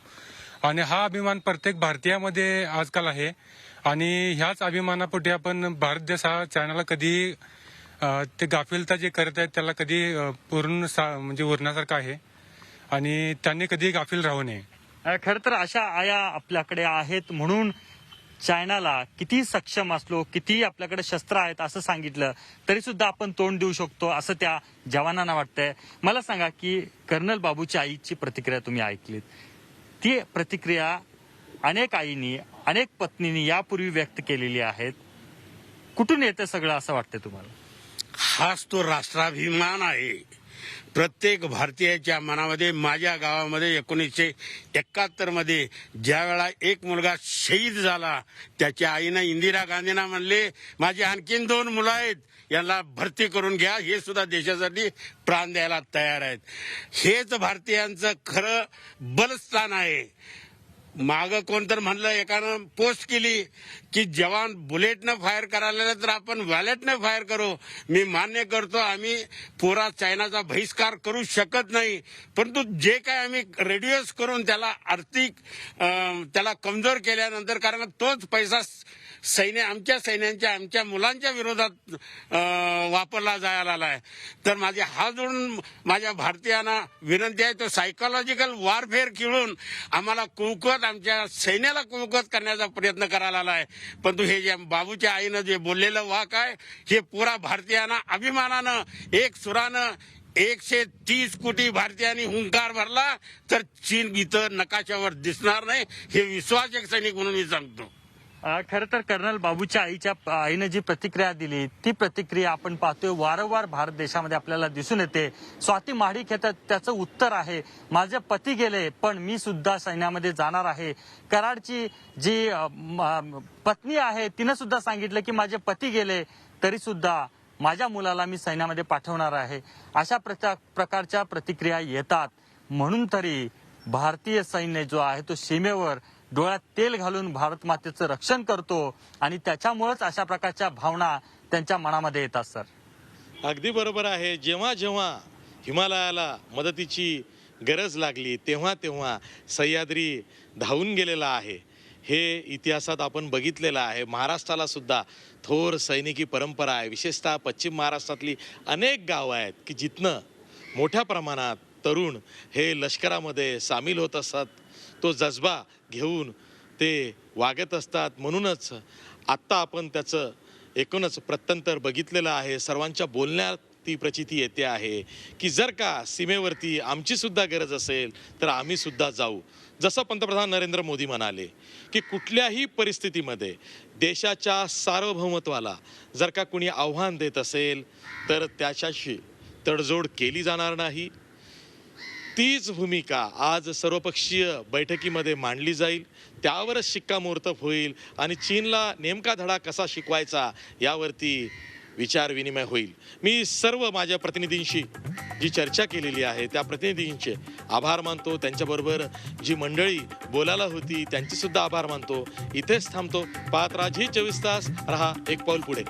आणि हा अभिमान प्रत्येक भारतीयामध्ये आजकाल आहे. आणि ह्याच अभिमानापोटी आपण भारत देश हा चायनाला कधी ते गाफिलता जे करत आहेत त्याला कधी पूर्ण म्हणजे उरण्यासारखं आहे आणि त्यांनी कधी गाफील राहू नये. खरं तर अशा आया आपल्याकडे आहेत म्हणून चायनाला किती सक्षम असलो, किती आपल्याकडे शस्त्र आहेत असं सांगितलं तरी सुद्धा आपण तोंड देऊ शकतो असं त्या जवानांना वाटतंय. मला सांगा की कर्नल बाबूच्या आईची प्रतिक्रिया तुम्ही ऐकलीत, ती प्रतिक्रिया अनेक आईनी, अनेक पत्नींनी यापूर्वी व्यक्त केलेली आहेत. कुठून येतं सगळं असं वाटतं तुम्हाला? हाच तो राष्ट्राभिमान आहे प्रत्येक भारतीयाच्या मनामध्ये. माझ्या गावामध्ये 1971 मध्ये ज्या वेळा एक मुलगा शहीद झाला त्याच्या आईनं इंदिरा गांधींना म्हणले माझी आणखीन 2 मुलं आहेत, यांना भरती करून घ्या, हे सुद्धा देशासाठी प्राण द्यायला तयार आहेत. हेच भारतीयांचं खरं बलस्थान आहे. मागं कोणतर म्हणलं, एकानं पोस्ट केली की जवान बुलेटनं फायर करायला तर आपण वॅलेटनं फायर करू. मी मान्य करतो आम्ही पुरा चायनाचा बहिष्कार करू शकत नाही, परंतु जे काय आम्ही रेड्युस करून त्याला आर्थिक त्याला कमजोर केल्यानंतर, कारण तोच पैसा आमच्या सैन्यांच्या, आमच्या मुलांच्या विरोधात वापरला जायला आलाय. तर माझे हात जोडून माझ्या भारतीयांना विनंती आहे, तो सायकोलॉजिकल वॉरफेअर खेळून आम्हाला कुंकवत, आमच्या सैन्याला कुंकवत करण्याचा प्रयत्न करायला आलाय. परंतु हे जे बाबूच्या आईनं जे बोललेलं वाक आहे हे पुरा भारतीयांना अभिमानानं एक सुरानं 130 कोटी भारतीयांनी हुंकार भरला तर चीन इथं नकाशावर दिसणार नाही, हे विश्वास एक सैनिक म्हणून मी सांगतो. खरं तर कर्नल बाबूच्या आईनं जी प्रतिक्रिया दिली ती प्रतिक्रिया आपण पाहतोय वारंवार भारत देशामध्ये आपल्याला दिसून येते. स्वाती महाडिक हे त्याचं उत्तर आहे, माझे पती गेले पण मी सुद्धा सैन्यामध्ये जाणार आहे. कराडची जी पत्नी आहे तिनं सुद्धा सांगितलं की माझे पती गेले तरी सुद्धा माझ्या मुलाला मी सैन्यामध्ये पाठवणार आहे. अशा प्रकारच्या प्रतिक्रिया येतात. म्हणून तरी भारतीय सैन्य जो आहे तो सीमेवर डोळ्यात तेल घालून भारत मातेचं रक्षण करतो आणि त्याच्यामुळेच अशा प्रकारच्या भावना त्यांच्या मनामध्ये येतात. सर अगदी बरोबर आहे. जेव्हा जेव्हा हिमालयाला मदतीची गरज लागली तेव्हा तेव्हा सह्याद्री धावून गेलेला आहे. हे इतिहासात आपण बघितलेलं आहे. महाराष्ट्राला सुद्धा थोर सैनिकी परंपरा आहे. विशेषतः पश्चिम महाराष्ट्रातली अनेक गावं आहेत की जिथनं मोठ्या प्रमाणात तरुण हे लष्करामध्ये सामील होत असतात. तो जज्बा घेऊन ते वागत असतात. म्हणूनच आत्ता आपण त्याचं एकूणच प्रत्यंतर बघितलेलं आहे. सर्वांच्या बोलण्यात ती प्रचिती येते आहे की जर का सीमेवरती आमची सुद्धा गरज असेल तर आम्ही सुद्धा जाऊ. जसं पंतप्रधान नरेंद्र मोदी म्हणाले की कुठल्याही परिस्थितीमध्ये देशाच्या सार्वभौमत्वाला जर का कुणी आव्हान देत असेल तर त्याच्याशी तडजोड केली जाणार नाही. तीच भूमिका आज सर्वपक्षीय बैठकीमध्ये मांडली जाईल. त्यावरच शिक्कामोर्तब होईल आणि चीनला नेमका धडा कसा शिकवायचा यावरती विचार विनिमय होईल. मी सर्व माझ्या प्रतिनिधींशी जी चर्चा केलेली आहे त्या प्रतिनिधींचे आभार मानतो. त्यांच्याबरोबर जी मंडळी बोलायला होती त्यांचे सुद्धा आभार मानतो. इथेच थांबतो. पाहत राहा झी 24 तास. रहा एक पाऊल पुढे.